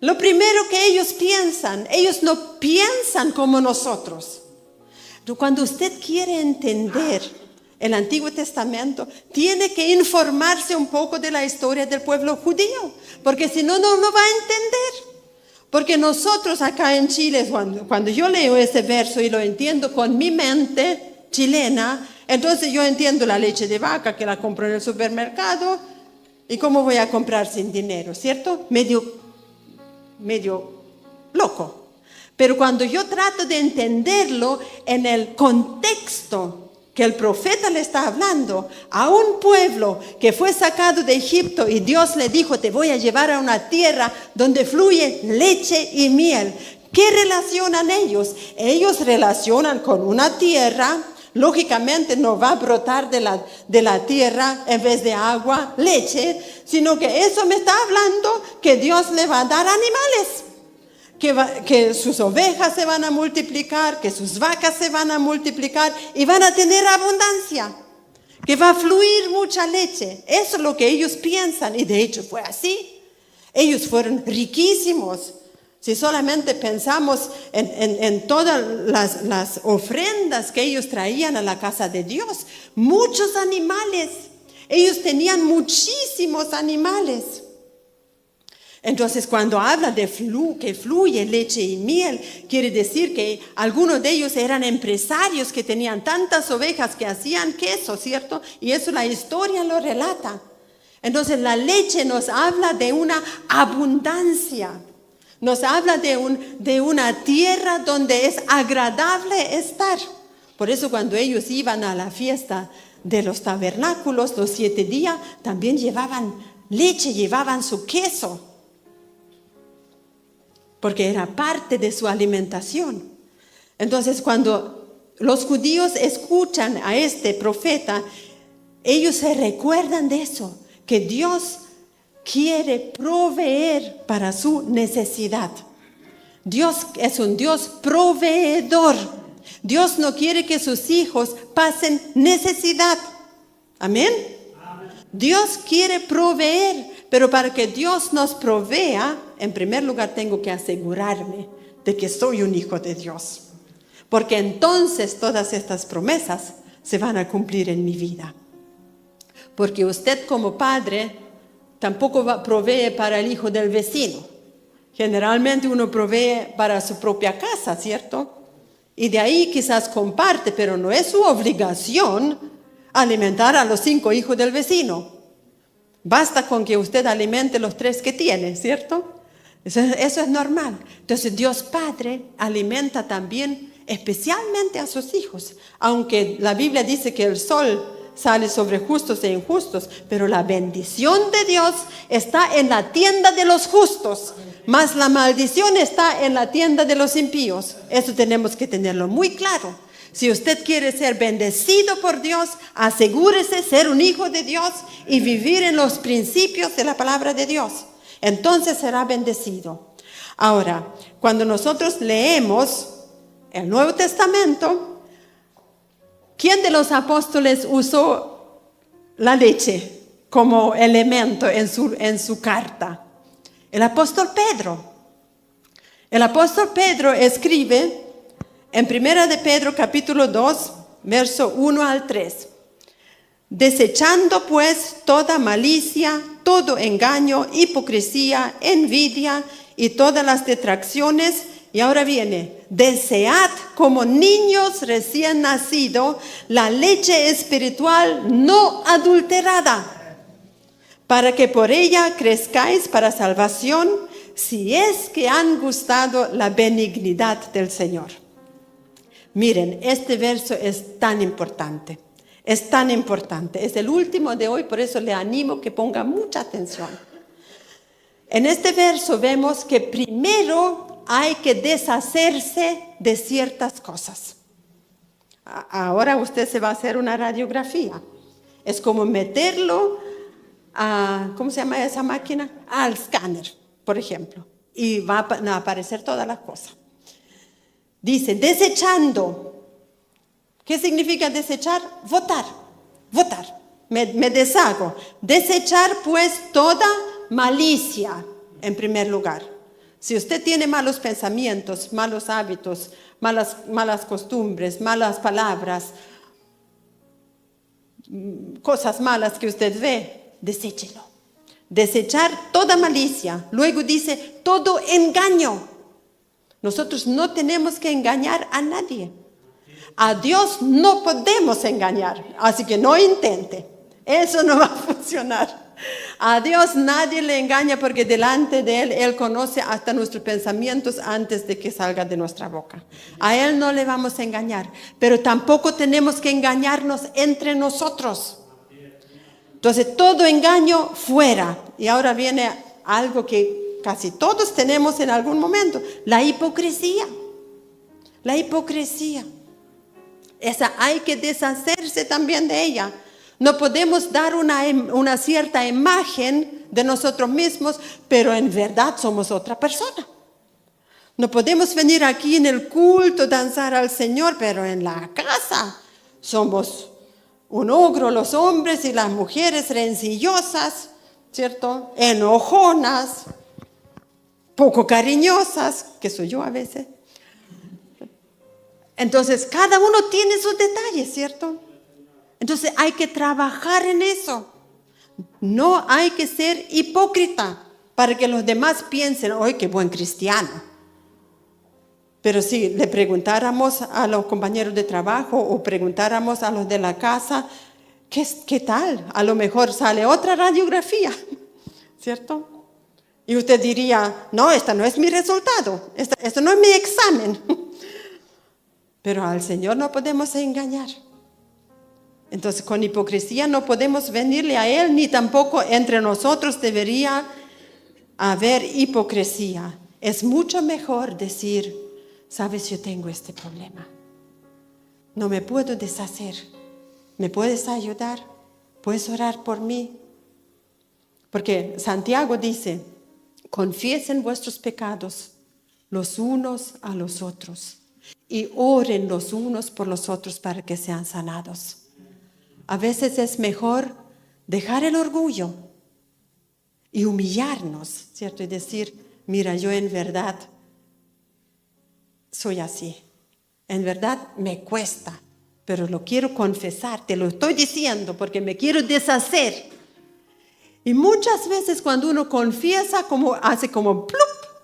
Lo primero que ellos piensan, ellos no piensan como nosotros. Cuando usted quiere entender el Antiguo Testamento, tiene que informarse un poco de la historia del pueblo judío, porque si no, no va a entender. Porque nosotros acá en Chile, cuando yo leo ese verso y lo entiendo con mi mente chilena, entonces yo entiendo la leche de vaca que la compro en el supermercado y cómo voy a comprar sin dinero, ¿cierto? Medio loco. Pero cuando yo trato de entenderlo en el contexto que el profeta le está hablando a un pueblo que fue sacado de Egipto y Dios le dijo, te voy a llevar a una tierra donde fluye leche y miel. ¿Qué relacionan ellos? Ellos relacionan con una tierra, lógicamente no va a brotar de la tierra en vez de agua, leche, sino que eso me está hablando que Dios le va a dar animales. Que sus ovejas se van a multiplicar, que sus vacas se van a multiplicar y van a tener abundancia, que va a fluir mucha leche. Eso es lo que ellos piensan y de hecho fue así. Ellos fueron riquísimos. Si solamente pensamos en todas las ofrendas que ellos traían a la casa de Dios, muchos animales. Ellos tenían muchísimos animales. Entonces, cuando habla de que fluye leche y miel, quiere decir que algunos de ellos eran empresarios que tenían tantas ovejas que hacían queso, ¿cierto? Y eso la historia lo relata. Entonces, la leche nos habla de una abundancia. Nos habla de una tierra donde es agradable estar. Por eso, cuando ellos iban a la fiesta de los tabernáculos, los 7 días, también llevaban leche, llevaban su queso, porque era parte de su alimentación. Entonces, cuando los judíos escuchan a este profeta, ellos se recuerdan de eso, que Dios quiere proveer para su necesidad. Dios es un Dios proveedor. Dios no quiere que sus hijos pasen necesidad. Amén. Dios quiere proveer, pero para que Dios nos provea, en primer lugar tengo que asegurarme de que soy un hijo de Dios. Porque entonces todas estas promesas se van a cumplir en mi vida. Porque usted como padre tampoco provee para el hijo del vecino. Generalmente uno provee para su propia casa, ¿cierto? Y de ahí quizás comparte, pero no es su obligación alimentar a los 5 hijos del vecino. Basta con que usted alimente los 3 que tiene, ¿cierto? Eso es normal. Entonces Dios Padre alimenta también especialmente a sus hijos. Aunque la Biblia dice que el sol sale sobre justos e injustos, pero la bendición de Dios está en la tienda de los justos, mas la maldición está en la tienda de los impíos. Eso tenemos que tenerlo muy claro. Si usted quiere ser bendecido por Dios, asegúrese ser un hijo de Dios y vivir en los principios de la palabra de Dios. Entonces será bendecido. Ahora, cuando nosotros leemos el Nuevo Testamento, ¿quién de los apóstoles usó la leche como elemento en su carta? El apóstol Pedro. El apóstol Pedro escribe en 1 de Pedro capítulo 2, verso 1 al 3. Desechando pues toda malicia, todo engaño, hipocresía, envidia y todas las detracciones. Y ahora viene, desead como niños recién nacidos la leche espiritual no adulterada, para que por ella crezcáis para salvación, si es que han gustado la benignidad del Señor. Miren, este verso es tan importante. Es tan importante. Es el último de hoy, por eso le animo que ponga mucha atención. En este verso vemos que primero hay que deshacerse de ciertas cosas. Ahora usted se va a hacer una radiografía. Es como meterlo a, ¿cómo se llama esa máquina? Al escáner, por ejemplo. Y va a aparecer todas las cosas. Dice, desechando. ¿Qué significa desechar? Votar. Me deshago. Desechar pues toda malicia en primer lugar. Si usted tiene malos pensamientos, malos hábitos, malas costumbres, malas palabras, cosas malas que usted ve, deséchelo. Desechar toda malicia. Luego dice, todo engaño. Nosotros no tenemos que engañar a nadie. A Dios no podemos engañar, así que no intente. Eso no va a funcionar. A Dios nadie le engaña porque delante de Él conoce hasta nuestros pensamientos antes de que salga de nuestra boca. A Él no le vamos a engañar, pero tampoco tenemos que engañarnos entre nosotros. Entonces todo engaño fuera. Y ahora viene algo que casi todos tenemos en algún momento, la hipocresía. La hipocresía. Esa hay que deshacerse también de ella. No podemos dar una cierta imagen de nosotros mismos, pero en verdad somos otra persona. No podemos venir aquí en el culto, danzar al Señor, pero en la casa somos un ogro los hombres y las mujeres rencillosas, ¿cierto? Enojonas, poco cariñosas, que soy yo a veces. Entonces, cada uno tiene sus detalles, ¿cierto? Entonces, hay que trabajar en eso. No hay que ser hipócrita para que los demás piensen, ¡ay, qué buen cristiano! Pero si le preguntáramos a los compañeros de trabajo o preguntáramos a los de la casa, ¿qué tal? A lo mejor sale otra radiografía, ¿cierto? Y usted diría, no, esta no es mi resultado, esto no es mi examen. Pero al Señor no podemos engañar. Entonces, con hipocresía no podemos venirle a Él, ni tampoco entre nosotros debería haber hipocresía. Es mucho mejor decir, sabes, yo tengo este problema. No me puedo deshacer. ¿Me puedes ayudar? ¿Puedes orar por mí? Porque Santiago dice, confiesen vuestros pecados los unos a los otros y oren los unos por los otros para que sean sanados. A veces es mejor dejar el orgullo y humillarnos, ¿cierto? Y decir, mira, yo en verdad soy así. En verdad me cuesta, pero lo quiero confesar, te lo estoy diciendo porque me quiero deshacer. Y muchas veces cuando uno confiesa, hace como plup,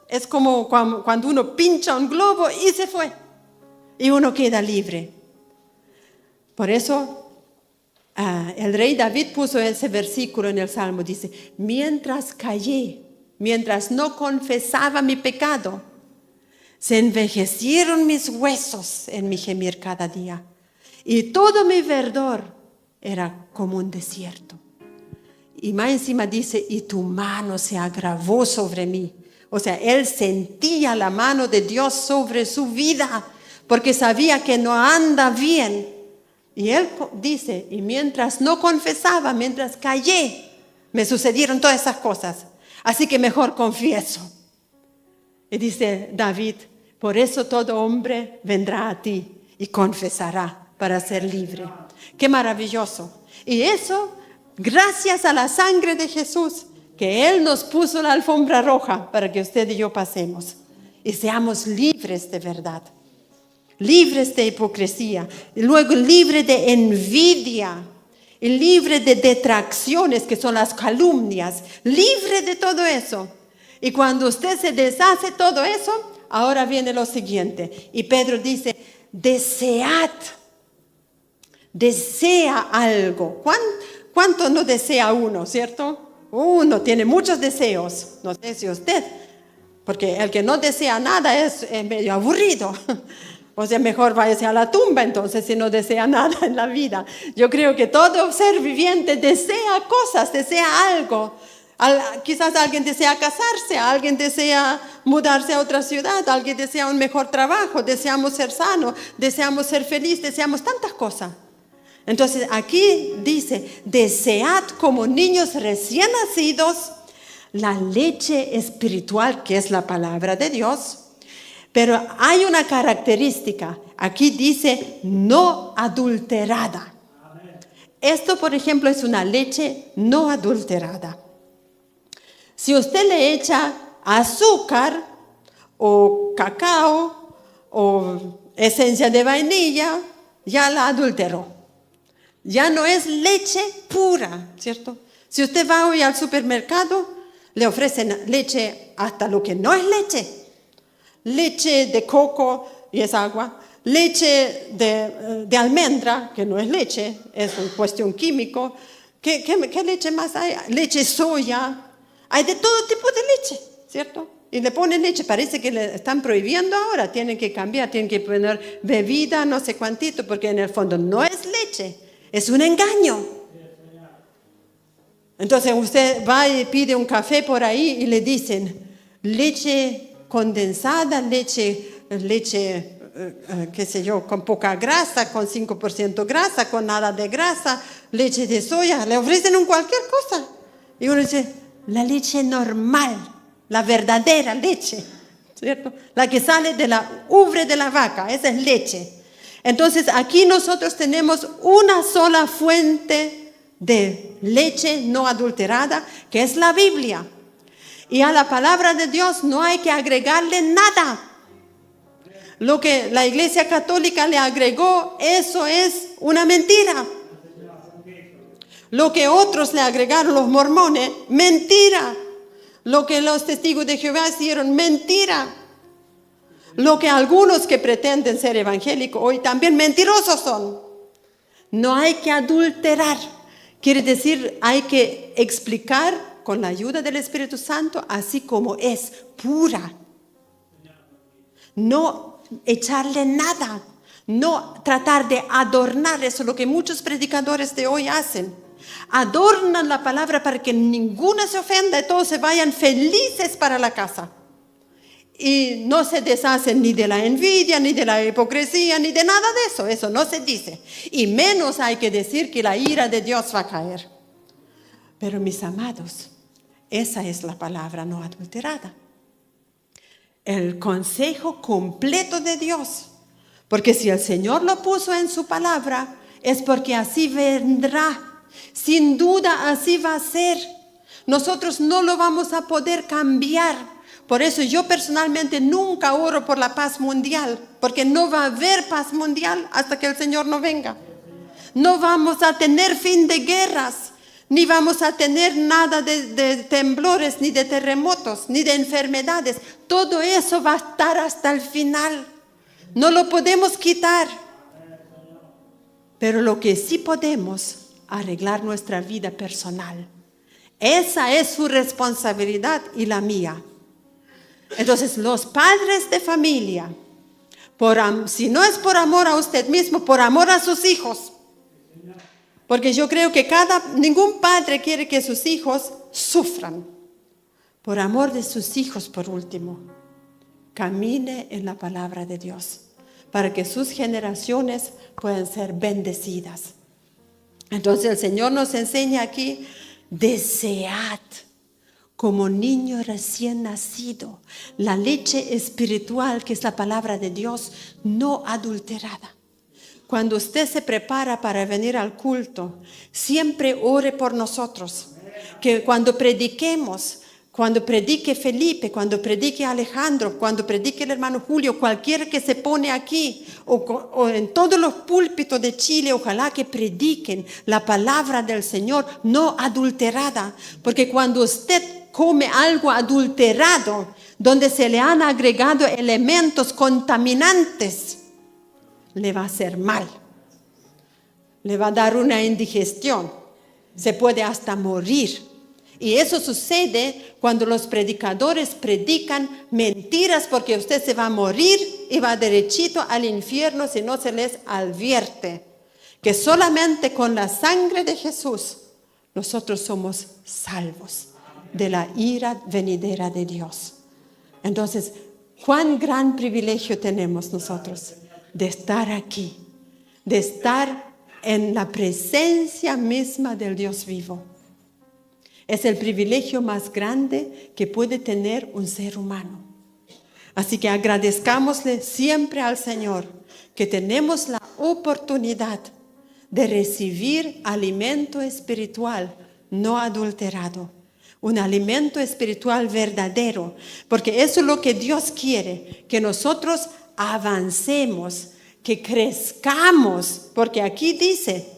es como cuando uno pincha un globo y se fue. Y uno queda libre. Por eso el rey David puso ese versículo en el Salmo, dice, mientras callé, mientras no confesaba mi pecado, se envejecieron mis huesos en mi gemir cada día, y todo mi verdor era como un desierto. Y más encima dice, y tu mano se agravó sobre mí. O sea, él sentía la mano de Dios sobre su vida, porque sabía que no anda bien. Y él dice, y mientras no confesaba, mientras callé, me sucedieron todas esas cosas. Así que mejor confieso. Y dice David, por eso todo hombre vendrá a ti y confesará para ser libre. Qué maravilloso. Y eso, gracias a la sangre de Jesús, que Él nos puso la alfombra roja para que usted y yo pasemos. Y seamos libres de verdad. Libres de hipocresía, y luego libre de envidia, y libre de detracciones, que son las calumnias, libre de todo eso. Y cuando usted se deshace todo eso, ahora viene lo siguiente. Y Pedro dice, desea algo. ¿Cuánto no desea uno, cierto? Uno tiene muchos deseos, no sé si usted, Porque el que no desea nada es medio aburrido. O sea, mejor váyase a la tumba entonces si no desea nada en la vida. Yo creo que todo ser viviente desea cosas, desea algo. Quizás alguien desea casarse, alguien desea mudarse a otra ciudad, alguien desea un mejor trabajo, deseamos ser sanos, deseamos ser felices, deseamos tantas cosas. Entonces aquí dice, desead como niños recién nacidos la leche espiritual, que es la palabra de Dios. Pero hay una característica, aquí dice no adulterada. Esto, por ejemplo, es una leche no adulterada. Si usted le echa azúcar o cacao o esencia de vainilla, ya la adulteró. Ya no es leche pura, ¿cierto? Si usted va hoy al supermercado, le ofrecen leche hasta lo que no es leche. Leche de coco y es agua. Leche de almendra, que no es leche, es una cuestión químico. ¿Qué leche más hay? Leche soya. Hay de todo tipo de leche, ¿cierto? Y le ponen leche, parece que le están prohibiendo ahora, tienen que cambiar, tienen que poner bebida, no sé cuántito, porque en el fondo no es leche, es un engaño. Entonces usted va y pide un café por ahí y le dicen leche condensada, leche, qué sé yo, con poca grasa, con 5% grasa, con nada de grasa, leche de soya, le ofrecen cualquier cosa. Y uno dice, la leche normal, la verdadera leche, ¿cierto? La que sale de la ubre de la vaca, esa es leche. Entonces aquí nosotros tenemos una sola fuente de leche no adulterada, que es la Biblia. Y a la palabra de Dios no hay que agregarle nada. Lo que la Iglesia Católica le agregó, eso es una mentira. Lo que otros le agregaron, los mormones, mentira. Lo que los testigos de Jehová hicieron, mentira. Lo que algunos que pretenden ser evangélicos hoy también mentirosos son. No hay que adulterar. Quiere decir, hay que explicar con la ayuda del Espíritu Santo, así como es, pura. No echarle nada. No tratar de adornar. Eso es lo que muchos predicadores de hoy hacen. Adornan la palabra para que ninguno se ofenda y todos se vayan felices para la casa. Y no se deshacen ni de la envidia, ni de la hipocresía, ni de nada de eso. Eso no se dice. Y menos hay que decir que la ira de Dios va a caer. Pero mis amados, esa es la palabra no adulterada. El consejo completo de Dios. Porque si el Señor lo puso en su palabra, es porque así vendrá. Sin duda así va a ser. Nosotros no lo vamos a poder cambiar. Por eso yo personalmente nunca oro por la paz mundial, porque no va a haber paz mundial hasta que el Señor no venga. No vamos a tener fin de guerras, ni vamos a tener nada de temblores, ni de terremotos, ni de enfermedades. Todo eso va a estar hasta el final. No lo podemos quitar. Pero lo que sí podemos arreglar nuestra vida personal. Esa es su responsabilidad y la mía. Entonces, los padres de familia, si no es por amor a usted mismo, por amor a sus hijos. Porque yo creo que ningún padre quiere que sus hijos sufran. Por amor de sus hijos, por último, camine en la palabra de Dios, para que sus generaciones puedan ser bendecidas. Entonces el Señor nos enseña aquí, desead como niño recién nacido la leche espiritual, que es la palabra de Dios, no adulterada. Cuando usted se prepara para venir al culto, siempre ore por nosotros. Que cuando prediquemos, cuando predique Felipe, cuando predique Alejandro, cuando predique el hermano Julio, cualquiera que se pone aquí o en todos los púlpitos de Chile, ojalá que prediquen la palabra del Señor no adulterada. Porque cuando usted come algo adulterado, donde se le han agregado elementos contaminantes, le va a hacer mal. Le va a dar una indigestión. Se puede hasta morir. Y eso sucede cuando los predicadores predican mentiras porque usted se va a morir y va derechito al infierno si no se les advierte que solamente con la sangre de Jesús nosotros somos salvos de la ira venidera de Dios. Entonces, cuán gran privilegio tenemos nosotros de estar aquí, de estar en la presencia misma del Dios vivo. Es el privilegio más grande que puede tener un ser humano. Así que agradezcámosle siempre al Señor que tenemos la oportunidad de recibir alimento espiritual no adulterado. Un alimento espiritual verdadero, porque eso es lo que Dios quiere, que nosotros avancemos, que crezcamos, porque aquí dice,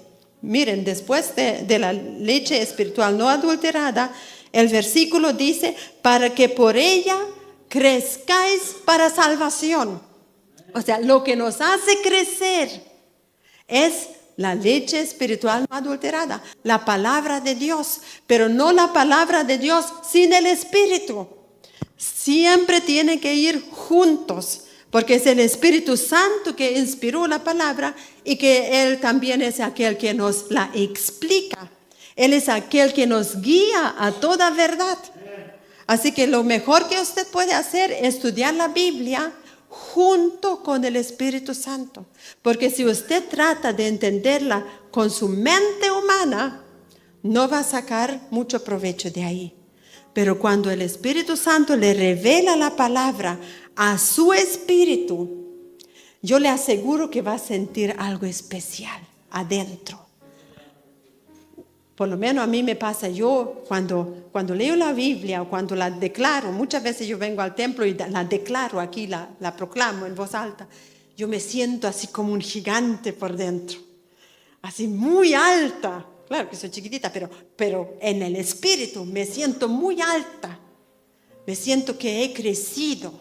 miren, después de la leche espiritual no adulterada, el versículo dice, para que por ella crezcáis para salvación. O sea, lo que nos hace crecer es la leche espiritual no adulterada, la palabra de Dios, pero no la palabra de Dios sin el Espíritu. Siempre tienen que ir juntos, porque es el Espíritu Santo que inspiró la palabra y que Él también es aquel que nos la explica. Él es aquel que nos guía a toda verdad. Así que lo mejor que usted puede hacer es estudiar la Biblia junto con el Espíritu Santo. Porque si usted trata de entenderla con su mente humana, no va a sacar mucho provecho de ahí. Pero cuando el Espíritu Santo le revela la palabra a su espíritu, yo le aseguro que va a sentir algo especial adentro. Por lo menos a mí me pasa, yo cuando leo la Biblia o cuando la declaro, muchas veces yo vengo al templo y la declaro aquí, la proclamo en voz alta, yo me siento así como un gigante por dentro, así muy alta. Claro que soy chiquitita, pero en el espíritu me siento muy alta, me siento que he crecido.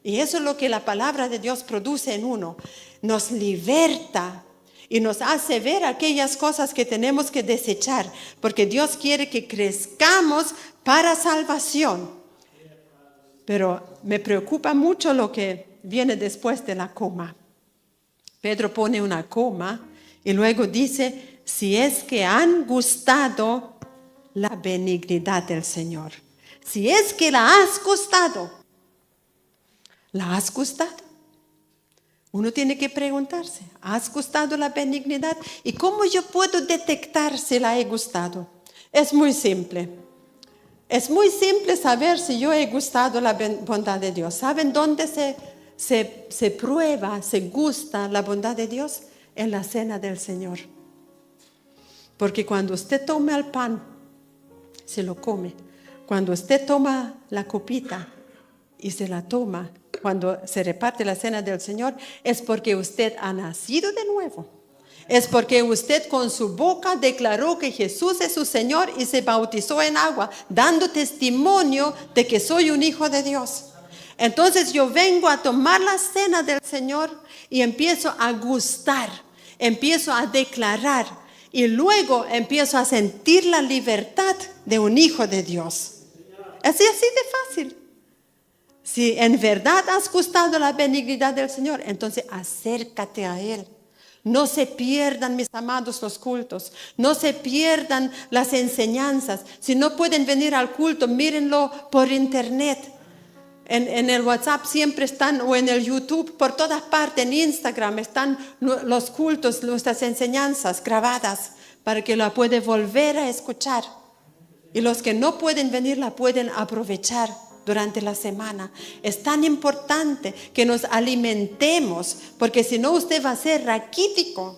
Y eso es lo que la palabra de Dios produce en uno, nos liberta. Y nos hace ver aquellas cosas que tenemos que desechar, porque Dios quiere que crezcamos para salvación. Pero me preocupa mucho lo que viene después de la coma. Pedro pone una coma y luego dice, si es que han gustado la benignidad del Señor. Si es que la has gustado. ¿La has gustado? Uno tiene que preguntarse, ¿has gustado la benignidad? ¿Y cómo yo puedo detectar si la he gustado? Es muy simple. Es muy simple saber si yo he gustado la bondad de Dios. ¿Saben dónde se prueba, se gusta la bondad de Dios? En la cena del Señor. Porque cuando usted toma el pan, se lo come. Cuando usted toma la copita y se la toma, cuando se reparte la cena del Señor, es porque usted ha nacido de nuevo. Es porque usted con su boca declaró que Jesús es su Señor y se bautizó en agua, dando testimonio de que soy un hijo de Dios. Entonces yo vengo a tomar la cena del Señor y empiezo a gustar, empiezo a declarar y luego empiezo a sentir la libertad de un hijo de Dios. Así de fácil. Si en verdad has gustado la benignidad del Señor, entonces acércate a Él. No se pierdan, mis amados, los cultos. No se pierdan las enseñanzas. Si no pueden venir al culto, mírenlo por internet. En el WhatsApp siempre están, o en el YouTube, por todas partes, en Instagram están los cultos, nuestras enseñanzas grabadas para que la puedan volver a escuchar. Y los que no pueden venir la pueden aprovechar durante la semana. Es tan importante que nos alimentemos, porque si no usted va a ser raquítico.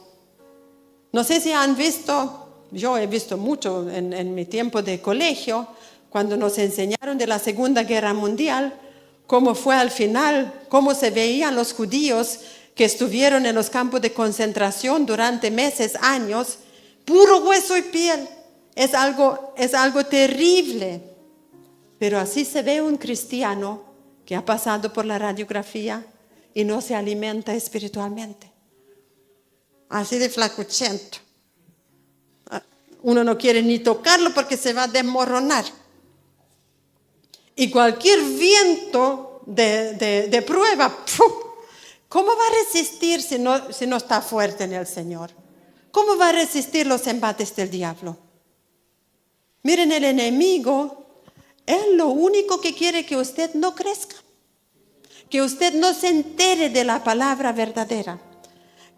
No sé si han visto, yo he visto mucho en mi tiempo de colegio, cuando nos enseñaron de la Segunda Guerra Mundial, cómo fue al final, cómo se veían los judíos que estuvieron en los campos de concentración durante meses, años, puro hueso y piel. Es algo terrible. Pero así se ve un cristiano que ha pasado por la radiografía y no se alimenta espiritualmente. Así de flacuchento. Uno uno no quiere ni tocarlo porque se va a desmoronar. Y cualquier viento de prueba, ¡puf! ¿Cómo va a resistir si no está fuerte en el Señor? ¿Cómo va a resistir los embates del diablo? Miren, el enemigo, él lo único que quiere que usted no crezca, que usted no se entere de la palabra verdadera,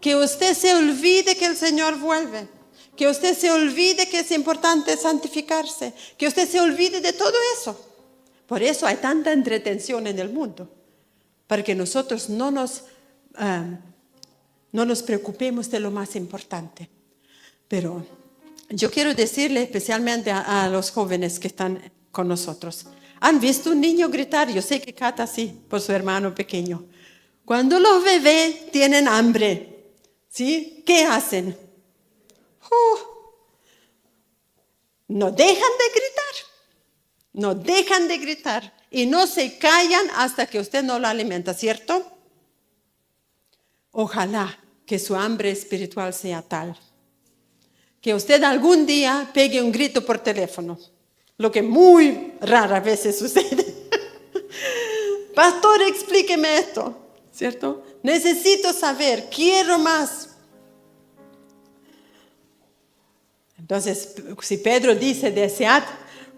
que usted se olvide que el Señor vuelve, que usted se olvide que es importante santificarse, que usted se olvide de todo eso. Por eso hay tanta entretención en el mundo, para que nosotros no nos preocupemos de lo más importante. Pero yo quiero decirle especialmente a los jóvenes que están con nosotros. ¿Han visto un niño gritar? Yo sé que Cata sí, por su hermano pequeño. Cuando los bebés tienen hambre, ¿sí? ¿Qué hacen? No dejan de gritar. No dejan de gritar. Y no se callan hasta que usted no lo alimenta, ¿cierto? Ojalá que su hambre espiritual sea tal que usted algún día pegue un grito por teléfono, lo que muy raras veces sucede. Pastor, explíqueme esto, ¿cierto? Necesito saber, quiero más. Entonces, si Pedro dice, desead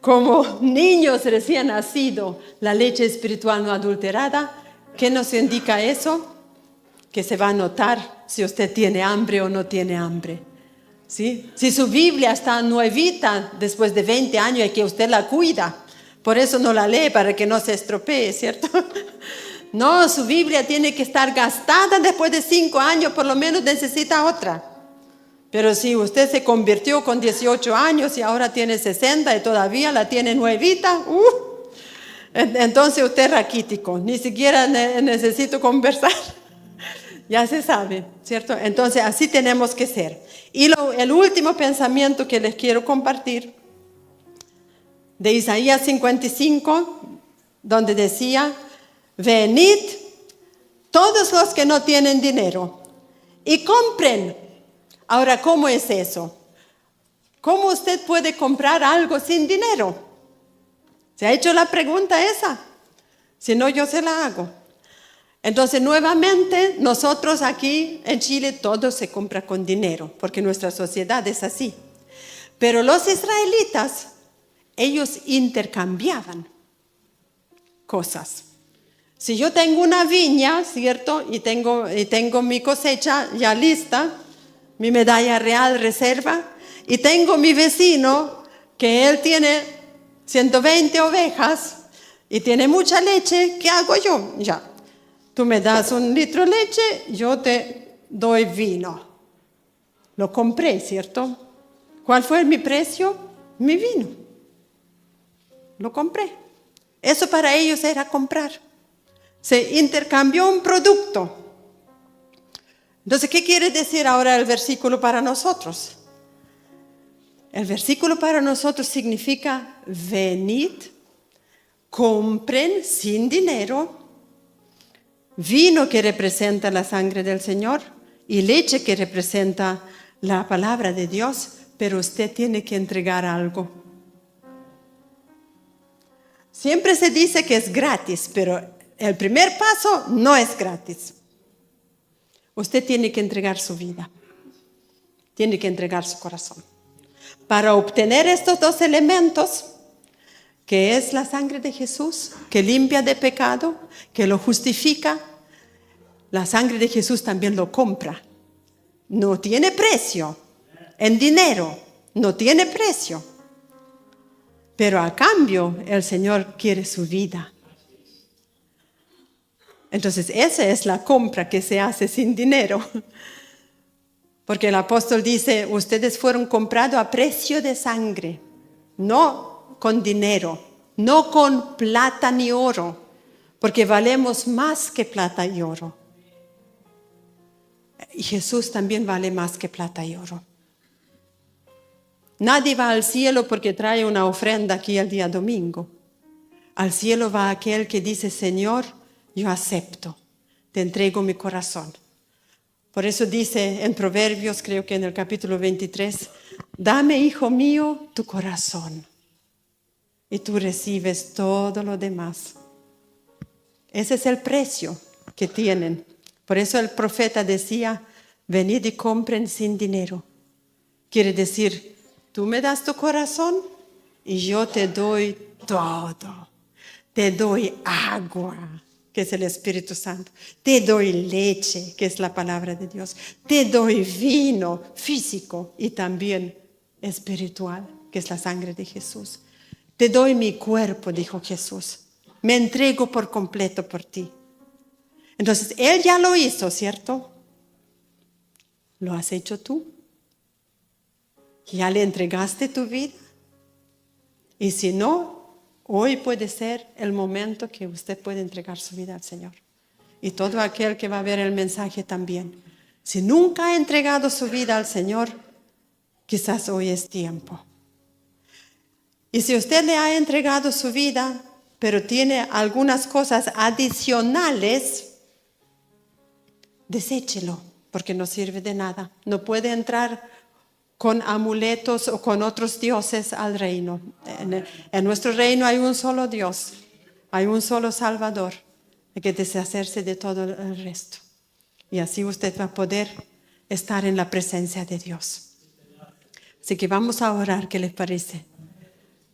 como niños recién nacidos la leche espiritual no adulterada, ¿qué nos indica eso? Que se va a notar si usted tiene hambre o no tiene hambre. ¿Sí? Si su Biblia está nuevita después de 20 años y que usted la cuida, por eso no la lee para que no se estropee, ¿cierto? No, su Biblia tiene que estar gastada después de 5 años, por lo menos necesita otra. Pero si usted se convirtió con 18 años y ahora tiene 60 y todavía la tiene nuevita, entonces usted es raquítico, ni siquiera necesito conversar. Ya se sabe, ¿cierto? Entonces así tenemos que ser. Y el último pensamiento que les quiero compartir, de Isaías 55, donde decía, venid todos los que no tienen dinero y compren. Ahora, ¿cómo es eso? ¿Cómo usted puede comprar algo sin dinero? ¿Se ha hecho la pregunta esa? Si no, yo se la hago. Entonces, nuevamente, nosotros aquí en Chile todo se compra con dinero, porque nuestra sociedad es así. Pero los israelitas, ellos intercambiaban cosas. Si yo tengo una viña, ¿cierto? Y tengo mi cosecha ya lista, mi medalla real reserva, y tengo mi vecino que él tiene 120 ovejas y tiene mucha leche, ¿qué hago yo? Ya. Tú me das 1 litro de leche, yo te doy vino. Lo compré, ¿cierto? ¿Cuál fue mi precio? Mi vino. Lo compré. Eso para ellos era comprar. Se intercambió un producto. Entonces, ¿qué quiere decir ahora el versículo para nosotros? El versículo para nosotros significa venid, compren sin dinero, vino que representa la sangre del Señor y leche que representa la palabra de Dios, pero usted tiene que entregar algo. Siempre se dice que es gratis, pero el primer paso no es gratis. Usted tiene que entregar su vida, tiene que entregar su corazón. Para obtener estos 2 elementos, que es la sangre de Jesús, que limpia de pecado, que lo justifica. La sangre de Jesús también lo compra. No tiene precio. En dinero, no tiene precio. Pero a cambio, el Señor quiere su vida. Entonces, esa es la compra que se hace sin dinero. Porque el apóstol dice, ustedes fueron comprados a precio de sangre, no con dinero, no con plata ni oro, porque valemos más que plata y oro. Y Jesús también vale más que plata y oro. Nadie va al cielo porque trae una ofrenda aquí el día domingo. Al cielo va aquel que dice, Señor, yo acepto, te entrego mi corazón. Por eso dice en Proverbios, creo que en el capítulo 23, Dame, hijo mío, tu corazón y tú recibes todo lo demás. Ese es el precio que tienen. Por eso el profeta decía, venid y compren sin dinero. Quiere decir, tú me das tu corazón y yo te doy todo. Te doy agua, que es el Espíritu Santo. Te doy leche, que es la palabra de Dios. Te doy vino físico y también espiritual, que es la sangre de Jesús. Te doy mi cuerpo, dijo Jesús. Me entrego por completo por ti. Entonces, Él ya lo hizo, ¿cierto? ¿Lo has hecho tú? ¿Ya le entregaste tu vida? Y si no, hoy puede ser el momento que usted puede entregar su vida al Señor. Y todo aquel que va a ver el mensaje también. Si nunca ha entregado su vida al Señor, quizás hoy es tiempo. Y si usted le ha entregado su vida, pero tiene algunas cosas adicionales, deséchelo, porque no sirve de nada. No puede entrar con amuletos o con otros dioses al reino. En nuestro reino hay un solo Dios, hay un solo Salvador. Hay que deshacerse de todo el resto. Y así usted va a poder estar en la presencia de Dios. Así que vamos a orar, ¿qué les parece?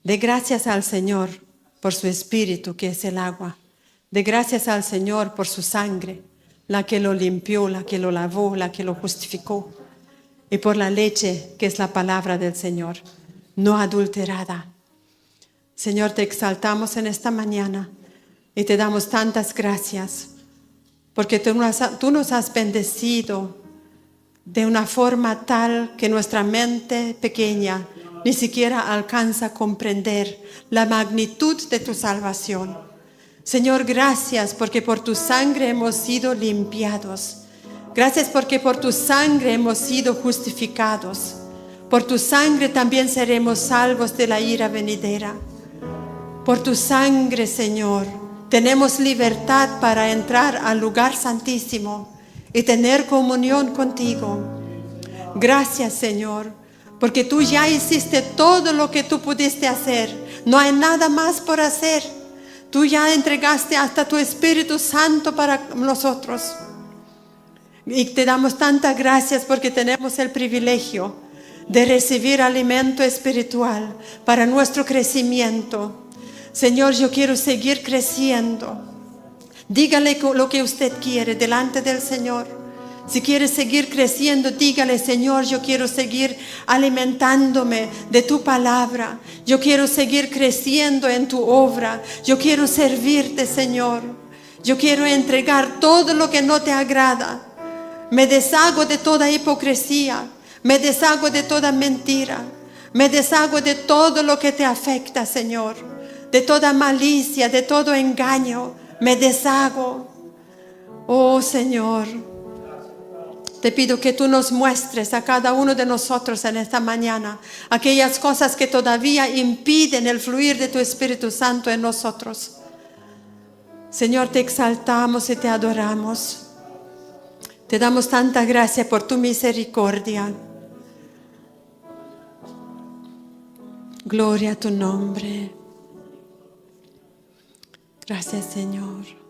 De gracias al Señor por su Espíritu, que es el agua. De gracias al Señor por su sangre, la que lo limpió, la que lo lavó, la que lo justificó. Y por la leche, que es la palabra del Señor, no adulterada. Señor, te exaltamos en esta mañana y te damos tantas gracias, porque tú nos has bendecido de una forma tal que nuestra mente pequeña ni siquiera alcanza a comprender la magnitud de tu salvación. Señor, gracias porque por tu sangre hemos sido limpiados. Gracias porque por tu sangre hemos sido justificados. Por tu sangre también seremos salvos de la ira venidera. Por tu sangre, Señor, tenemos libertad para entrar al lugar santísimo y tener comunión contigo. Gracias, Señor, porque tú ya hiciste todo lo que tú pudiste hacer. No hay nada más por hacer. Tú ya entregaste hasta tu Espíritu Santo para nosotros. Y te damos tantas gracias porque tenemos el privilegio de recibir alimento espiritual para nuestro crecimiento. Señor, yo quiero seguir creciendo. Dígale lo que usted quiere delante del Señor. Si quiere seguir creciendo, dígale, Señor, yo quiero seguir alimentándome de tu palabra. Yo quiero seguir creciendo en tu obra. Yo quiero servirte, Señor. Yo quiero entregar todo lo que no te agrada. Me deshago de toda hipocresía. Me deshago de toda mentira. Me deshago de todo lo que te afecta, Señor. De toda malicia, de todo engaño. Me deshago. Oh, Señor, te pido que tú nos muestres a cada uno de nosotros en esta mañana aquellas cosas que todavía impiden el fluir de tu Espíritu Santo en nosotros. Señor, te exaltamos y te adoramos. Te damos tanta gracia por tu misericordia. Gloria a tu nombre. Gracias, Señor.